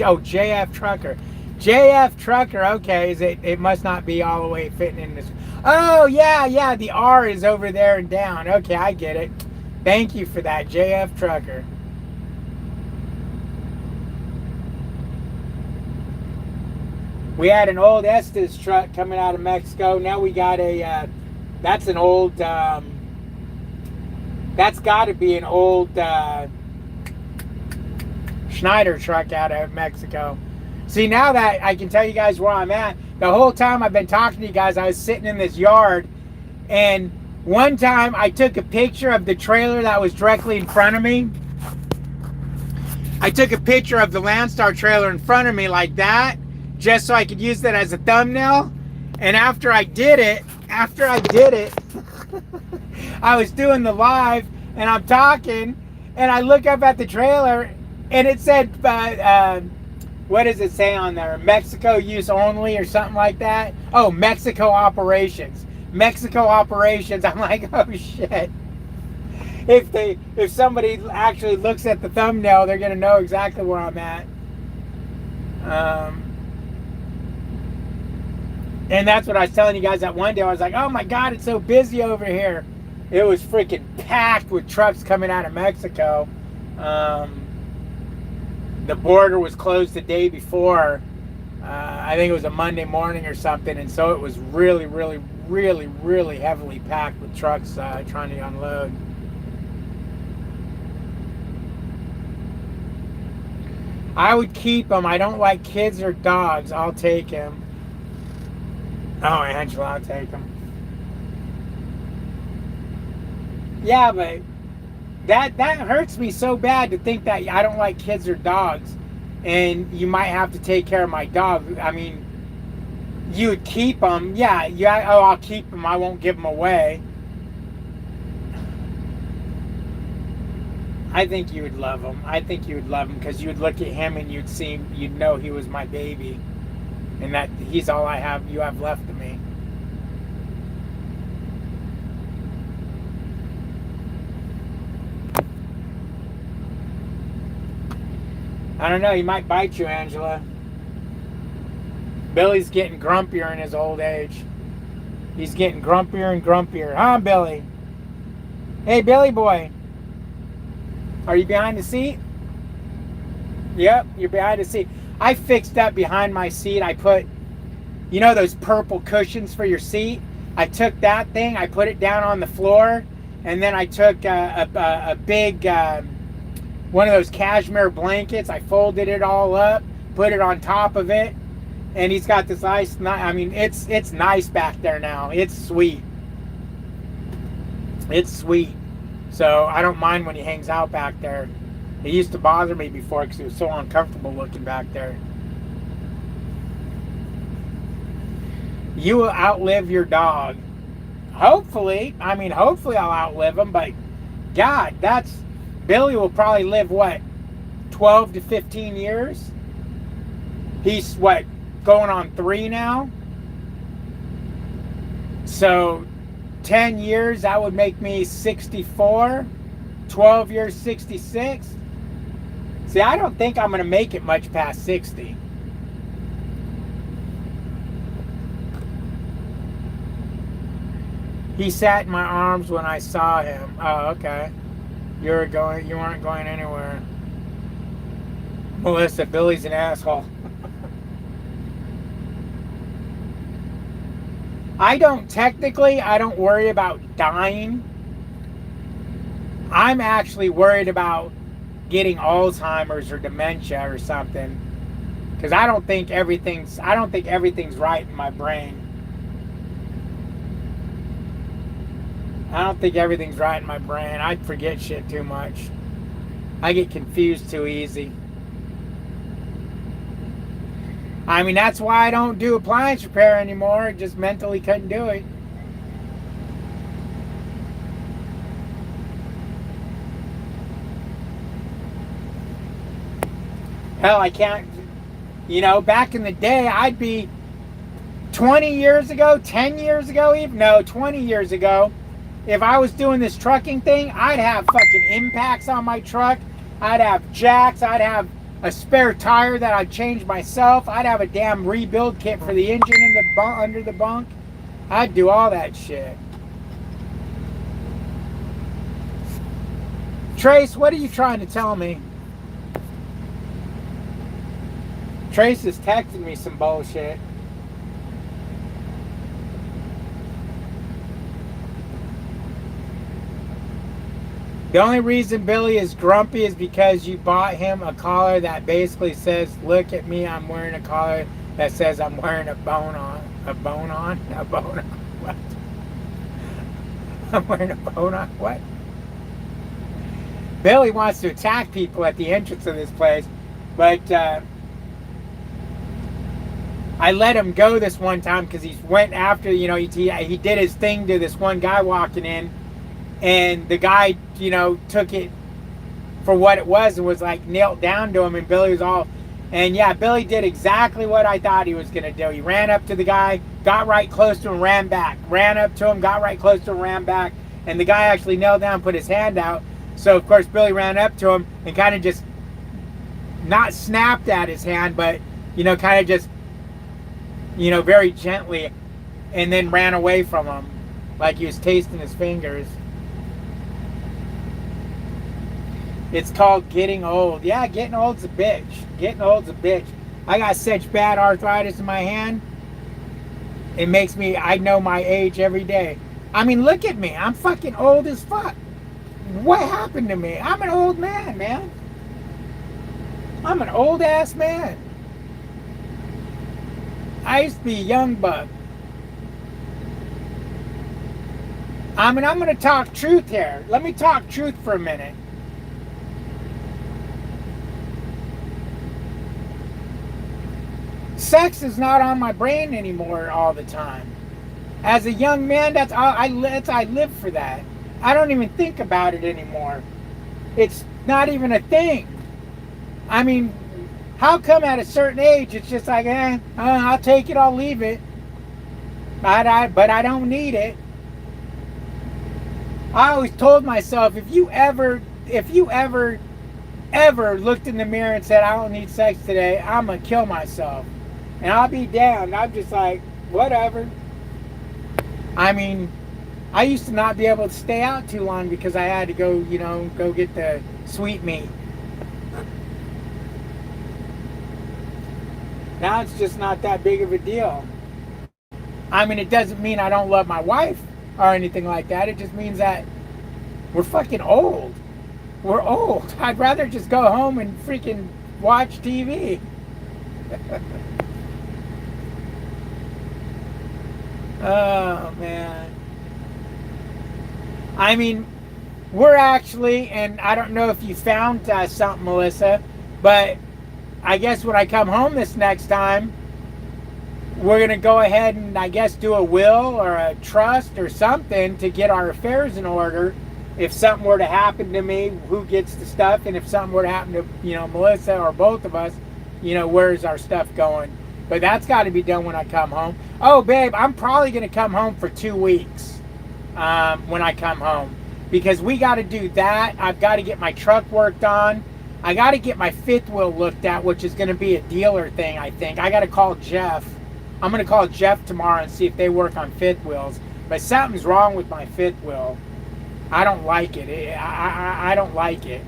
Oh, JF trucker. JF trucker. Okay, it must not be all the way fitting in this. Oh yeah. The R is over there and down. Okay, I get it. Thank you for that, JF trucker. We had an old Estes truck coming out of Mexico. Now we got a. That's an old. That's got to be an old Schneider truck out of Mexico. See, now that I can tell you guys where I'm at, the whole time I've been talking to you guys, I was sitting in this yard, and one time I took a picture of the trailer that was directly in front of me. I took a picture of the Landstar trailer in front of me like that, just so I could use that as a thumbnail. And after I did it, I was doing the live, and I'm talking, and I look up at the trailer, and it said, what does it say on there? Mexico use only or something like that? Oh, Mexico operations. Mexico operations. I'm like, oh shit. If somebody actually looks at the thumbnail, they're gonna know exactly where I'm at. And that's what I was telling you guys that one day. I was like, oh my God, it's so busy over here. It was freaking packed with trucks coming out of Mexico. The border was closed the day before. I think it was a Monday morning or something. And so it was really, really, really, really heavily packed with trucks trying to unload. I would keep them. I don't like kids or dogs. I'll take him. Oh, Angela, I'll take him. Yeah, but that hurts me so bad to think that I don't like kids or dogs, and you might have to take care of my dog. I mean, you would keep them. Yeah. Oh, I'll keep them. I won't give them away. I think you would love him. I think you would love him because you would look at him and you'd know he was my baby, and that he's all you have left of me. I don't know. He might bite you, Angela. Billy's getting grumpier in his old age. He's getting grumpier and grumpier. Huh, Billy? Hey, Billy boy. Are you behind the seat? Yep, you're behind the seat. I fixed up behind my seat. I put, you know those purple cushions for your seat? I took that thing, I put it down on the floor, and then I took a big, one of those cashmere blankets. I folded it all up, put it on top of it, and he's got this nice, I mean, it's nice back there now. It's sweet. It's sweet. So I don't mind when he hangs out back there. It used to bother me before because it was so uncomfortable looking back there. You will outlive your dog. Hopefully. I mean, hopefully I'll outlive him, but God, Billy will probably live, what, 12 to 15 years. He's what, going on 3 now? So 10 years, that would make me 64. 12 years, 66. See, I don't think I'm going to make it much past 60. He sat in my arms when I saw him. Oh, okay. You weren't going anywhere. Melissa, Billy's an asshole. I don't worry about dying. I'm actually worried about getting Alzheimer's or dementia or something. Because I don't think everything's right in my brain. I don't think everything's right in my brain. I forget shit too much. I get confused too easy. I mean, that's why I don't do appliance repair anymore. Just mentally couldn't do it. Hell, I can't, back in the day, I'd be 20 years ago, 10 years ago, even, no, 20 years ago, if I was doing this trucking thing, I'd have fucking impacts on my truck. I'd have jacks. I'd have a spare tire that I'd change myself. I'd have a damn rebuild kit for the engine in the under the bunk. I'd do all that shit. Trace, what are you trying to tell me? Trace is texting me some bullshit. The only reason Billy is grumpy is because you bought him a collar that basically says, look at me, I'm wearing a collar that says I'm wearing a bone on. A bone on? A bone on? What? I'm wearing a bone on? What? Billy wants to attack people at the entrance of this place, but I let him go this one time because he went after, he did his thing to this one guy walking in, and the guy, took it for what it was and was like knelt down to him, and Billy was all, and yeah, Billy did exactly what I thought he was going to do. He ran up to the guy, got right close to him, ran back. Ran up to him, got right close to him, ran back. And the guy actually knelt down, put his hand out. So, of course, Billy ran up to him and kind of just, not snapped at his hand, but, kind of just, very gently, and then ran away from him like he was tasting his fingers. It's called getting old. Yeah, getting old's a bitch. Getting old's a bitch. I got such bad arthritis in my hand. It makes me, I know my age every day. I mean, look at me. I'm fucking old as fuck. What happened to me? I'm an old man, man. I'm an old ass man. I used to be a young buck. I mean, I'm going to talk truth here. Let me talk truth for a minute. Sex is not on my brain anymore all the time. As a young man, that's all I live for that. I don't even think about it anymore. It's not even a thing. I mean, how come at a certain age it's just like, I'll take it, I'll leave it. But I don't need it. I always told myself, if you ever looked in the mirror and said, I don't need sex today, I'm going to kill myself. And I'll be damned. I'm just like, whatever. I mean, I used to not be able to stay out too long because I had to go, go get the sweet meat. Now it's just not that big of a deal. I mean, it doesn't mean I don't love my wife or anything like that. It just means that we're fucking old. We're old. I'd rather just go home and freaking watch TV. Oh, man. I mean, we're actually, and I don't know if you found something, Melissa, but I guess when I come home this next time, we're going to go ahead and, I guess, do a will or a trust or something to get our affairs in order. if something were to happen to me, who gets the stuff? And if something were to happen to, Melissa or both of us, where's our stuff going? But that's got to be done when I come home. Oh, babe, I'm probably going to come home for 2 weeks when I come home. Because we got to do that. I've got to get my truck worked on. I got to get my fifth wheel looked at, which is going to be a dealer thing, I think. I got to call Jeff. I'm going to call Jeff tomorrow and see if they work on fifth wheels. But something's wrong with my fifth wheel. I don't like it. I don't like it.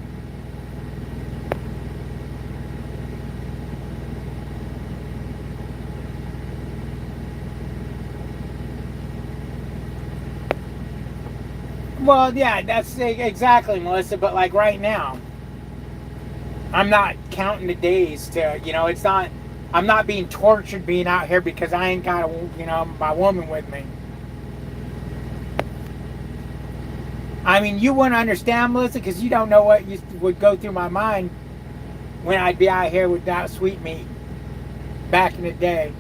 Well, yeah, that's exactly, Melissa. But like right now, I'm not counting the days to, it's not, I'm not being tortured being out here because I ain't got, my woman with me. I mean, you wouldn't understand, Melissa, because you don't know what would go through my mind when I'd be out here without sweet meat back in the day.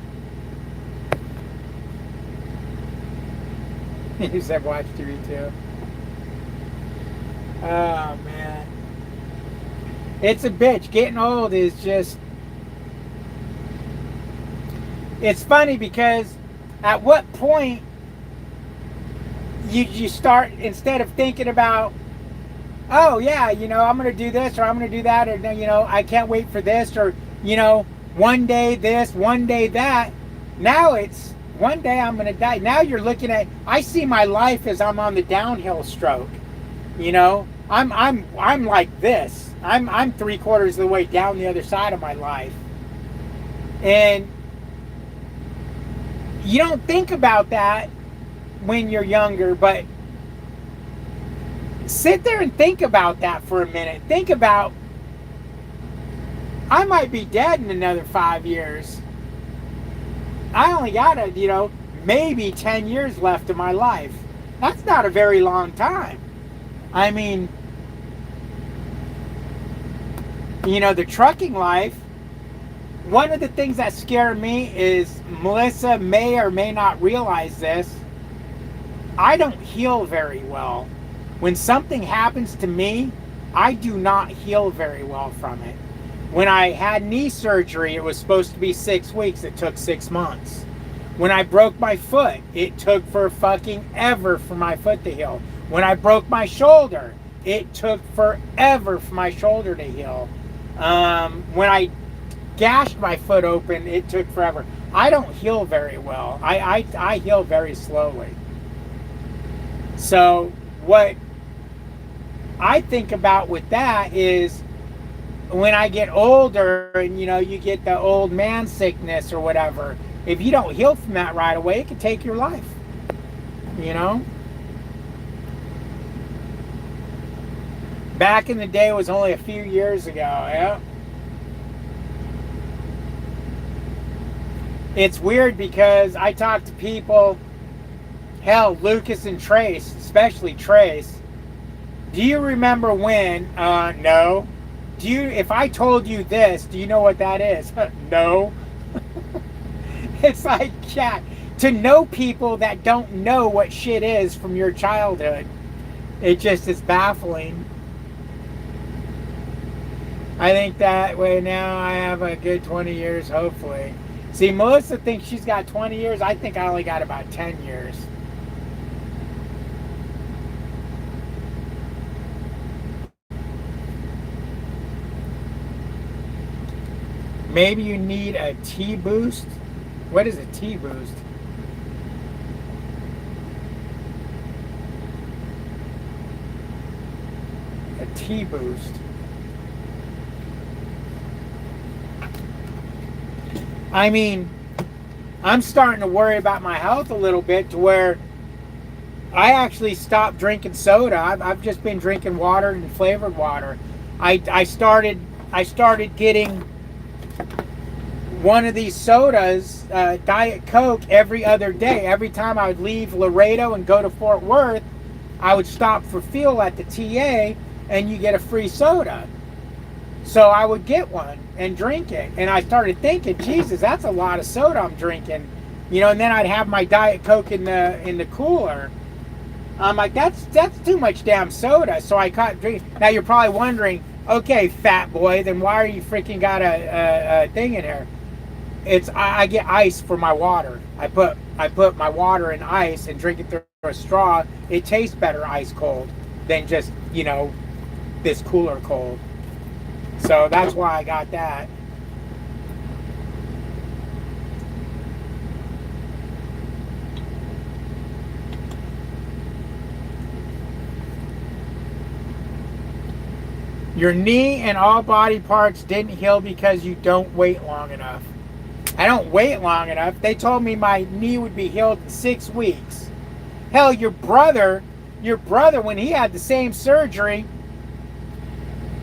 You said watch TV too. Oh, man. It's a bitch. Getting old is just... It's funny because at what point you start, instead of thinking about, oh, yeah, I'm going to do this or I'm going to do that, or, I can't wait for this, or, one day this, one day that. Now it's, one day I'm going to die. Now you're looking at, I see my life as I'm on the downhill stroke. I'm like this. I'm 3/4 of the way down the other side of my life. And you don't think about that when you're younger, but sit there and think about that for a minute. Think about, I might be dead in another 5 years. I only got maybe 10 years left of my life. That's not a very long time. I mean, the trucking life, one of the things that scare me is, Melissa may or may not realize this, I don't heal very well. When something happens to me, I do not heal very well from it. When I had knee surgery, it was supposed to be 6 weeks. It took 6 months. When I broke my foot, it took for fucking ever for my foot to heal. When I broke my shoulder, it took forever for my shoulder to heal. When I gashed my foot open, it took forever. I don't heal very well. I heal very slowly. So what I think about with that is, when I get older and you get the old man sickness or whatever, if you don't heal from that right away, it can take your life. Back in the day, it was only a few years ago. Yeah. It's weird because I talk to people, hell, Lucas and Trace, especially Trace. Do you remember when? No. If I told you this, do you know what that is? No. It's like, yeah, to know people that don't know what shit is from your childhood, it just is baffling. I think that way now I have a good 20 years, hopefully. See, Melissa thinks she's got 20 years. I think I only got about 10 years. Maybe you need a T-boost. What is a T-boost? A T-boost. I mean, I'm starting to worry about my health a little bit, to where I actually stopped drinking soda. I've just been drinking water and flavored water. I started getting one of these sodas, Diet Coke, every other day. Every time I would leave Laredo and go to Fort Worth, I would stop for fuel at the TA, and you get a free soda. So I would get one and drink it. And I started thinking, Jesus, that's a lot of soda I'm drinking. And then I'd have my Diet Coke in the cooler. I'm like, that's too much damn soda. So I caught drinking. Now you're probably wondering, okay, fat boy, then why are you freaking got a thing in here? I get ice for my water. I put my water in ice and drink it through a straw. It tastes better ice cold than just, this cooler cold. So that's why I got that. Your knee and all body parts didn't heal because you don't wait long enough. I don't wait long enough. They told me my knee would be healed in 6 weeks. Hell, your brother, when he had the same surgery,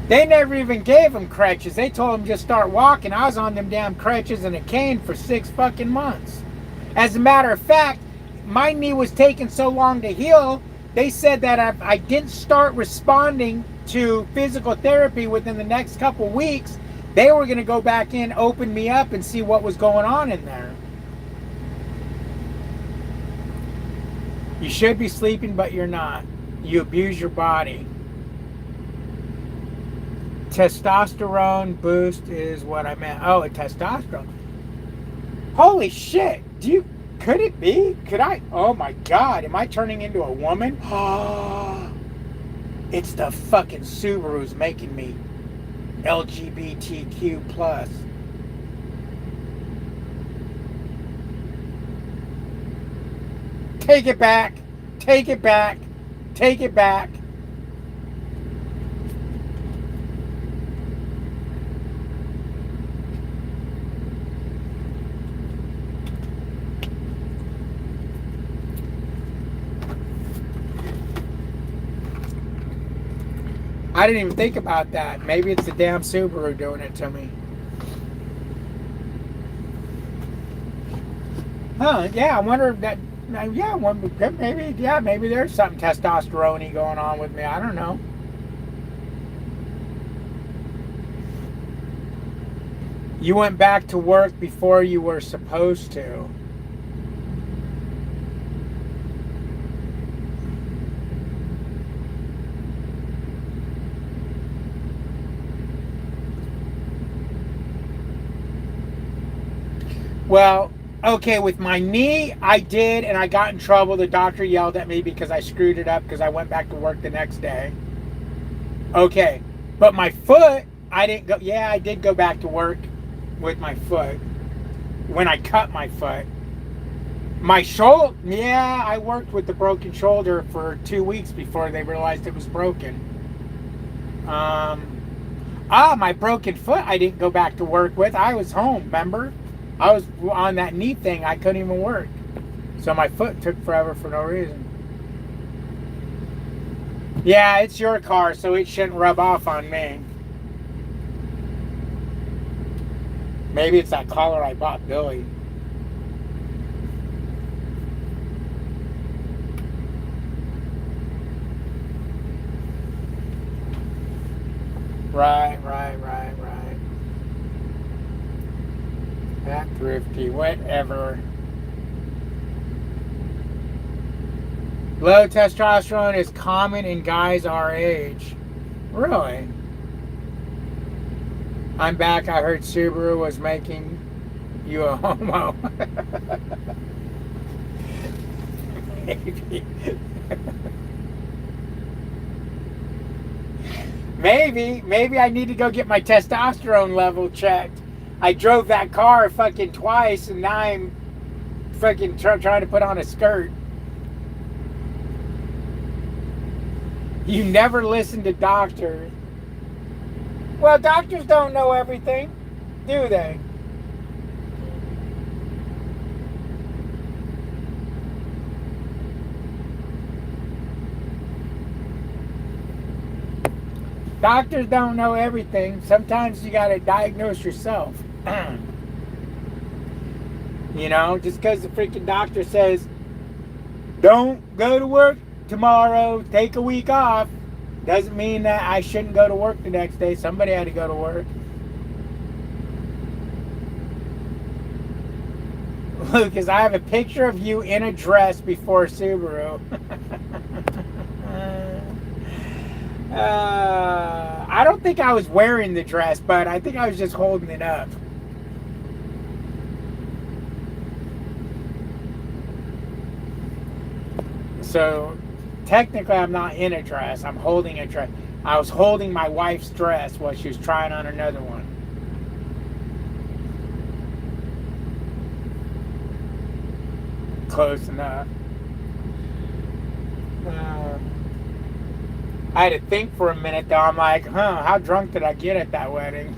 they never even gave him crutches. They told him just start walking. I was on them damn crutches and a cane for 6 fucking months. As a matter of fact, my knee was taking so long to heal, they said that if I didn't start responding to physical therapy within the next couple weeks, they were going to go back in, open me up, and see what was going on in there. You should be sleeping, but you're not. You abuse your body. Testosterone boost is what I meant. Oh, a testosterone. Holy shit. Could it be? Could I? Oh my God. Am I turning into a woman? It's the fucking Subaru's making me LGBTQ plus. Take it back. Take it back. Take it back. I didn't even think about that. Maybe it's the damn Subaru doing it to me. Huh, yeah, I wonder if that, maybe there's something testosterone-y going on with me. I don't know. You went back to work before you were supposed to. Well, okay, with my knee, I did, and I got in trouble. The doctor yelled at me because I screwed it up because I went back to work the next day. Okay, but my foot, I didn't go. Yeah, I did go back to work with my foot when I cut my foot. My shoulder, yeah, I worked with the broken shoulder for 2 weeks before they realized it was broken. My broken foot, I didn't go back to work with. I was home, remember? I was on that knee thing. I couldn't even work. So my foot took forever for no reason. Yeah, it's your car, so it shouldn't rub off on me. Maybe it's that collar I bought Billy. Right. That thrifty, whatever. Low testosterone is common in guys our age. Really? I'm back. I heard Subaru was making you a homo. Maybe I need to go get my testosterone level checked. I drove that car fucking twice, and now I'm fucking trying to put on a skirt. You never listen to doctors. Well, doctors don't know everything, do they? Doctors don't know everything. Sometimes you got to diagnose yourself. Just because the freaking doctor says, don't go to work tomorrow, take a week off, doesn't mean that I shouldn't go to work the next day. Somebody had to go to work. Lucas, I have a picture of you in a dress before Subaru. think I was wearing the dress, but I think I was just holding it up. So technically I'm not in a dress. I'm holding a dress. I was holding my wife's dress while she was trying on another one. Close enough. I had to think for a minute though. I'm like, how drunk did I get at that wedding?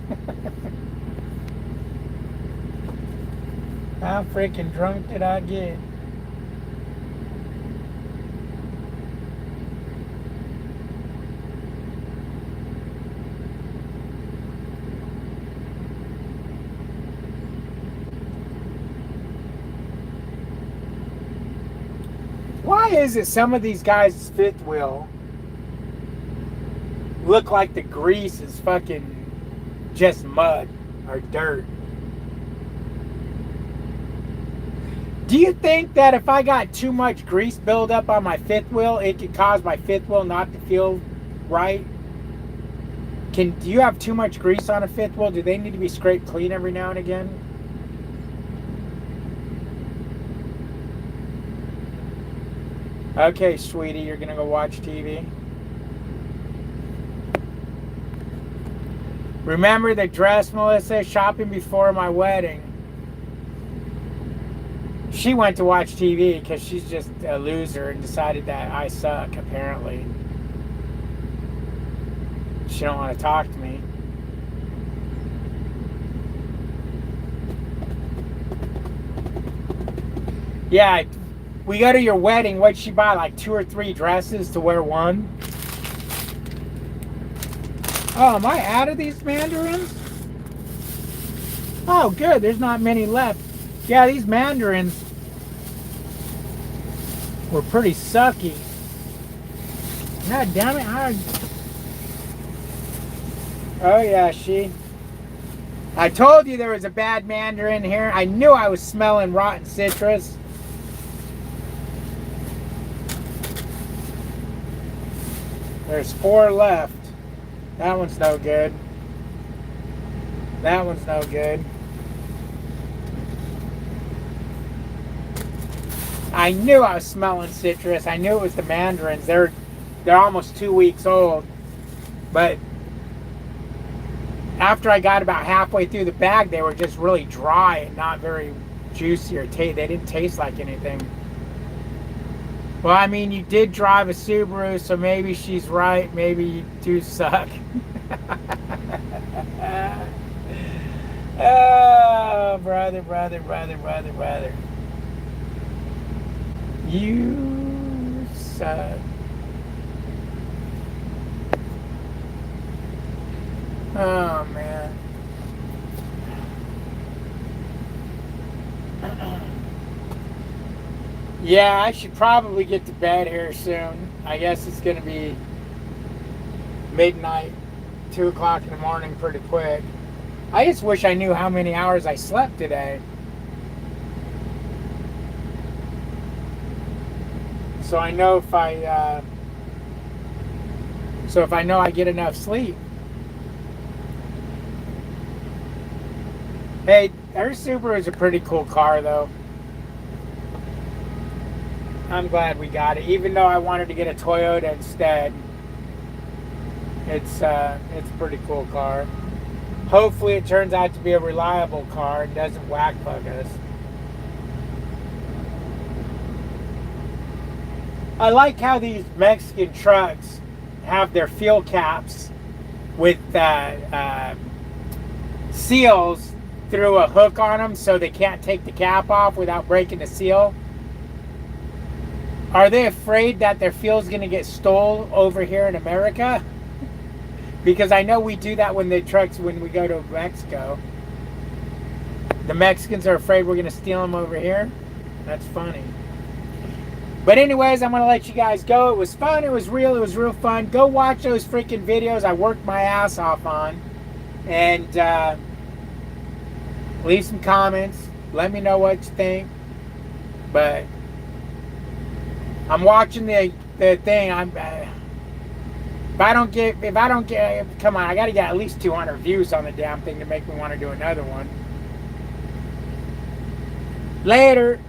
How freaking drunk did I get? Why is it some of these guys' fifth wheel look like the grease is fucking just mud or dirt? Do you think that if I got too much grease buildup on my fifth wheel, it could cause my fifth wheel not to feel right? Do you have too much grease on a fifth wheel? Do they need to be scraped clean every now and again? Okay, sweetie, you're gonna go watch TV. Remember the dress, Melissa, shopping before my wedding. She went to watch TV because she's just a loser and decided that I suck, apparently. She don't want to talk to me. Yeah, we go to your wedding. What'd she buy? Like 2 or 3 dresses to wear one? Oh, am I out of these mandarins? Oh, good. There's not many left. Yeah, these mandarins were pretty sucky. God damn it. Oh, yeah, I told you there was a bad mandarin here. I knew I was smelling rotten citrus. There's 4 left. That one's no good. That one's no good. I knew I was smelling citrus. I knew it was the mandarins. They're almost 2 weeks old. But after I got about halfway through the bag, they were just really dry and not very juicy or they didn't taste like anything. Well, I mean, you did drive a Subaru, so maybe she's right. Maybe you do suck. Oh, brother. You suck. Oh, man. Yeah, I should probably get to bed here soon. I guess it's going to be midnight, 2 o'clock in the morning pretty quick. I just wish I knew how many hours I slept today. So I know if I know I get enough sleep. Hey, her Subaru is a pretty cool car though. I'm glad we got it, even though I wanted to get a Toyota instead. It's a pretty cool car. Hopefully it turns out to be a reliable car and doesn't whack bug us. I like how these Mexican trucks have their fuel caps with seals through a hook on them so they can't take the cap off without breaking the seal. Are they afraid that their fuel's going to get stolen over here in America? Because I know we do that when we go to Mexico. The Mexicans are afraid we're going to steal them over here. That's funny. But anyways, I'm going to let you guys go. It was fun. It was real. It was real fun. Go watch those freaking videos I worked my ass off on. And leave some comments. Let me know what you think. But I'm watching the thing. if I don't get, come on, I got to get at least 200 views on the damn thing to make me want to do another one. Later.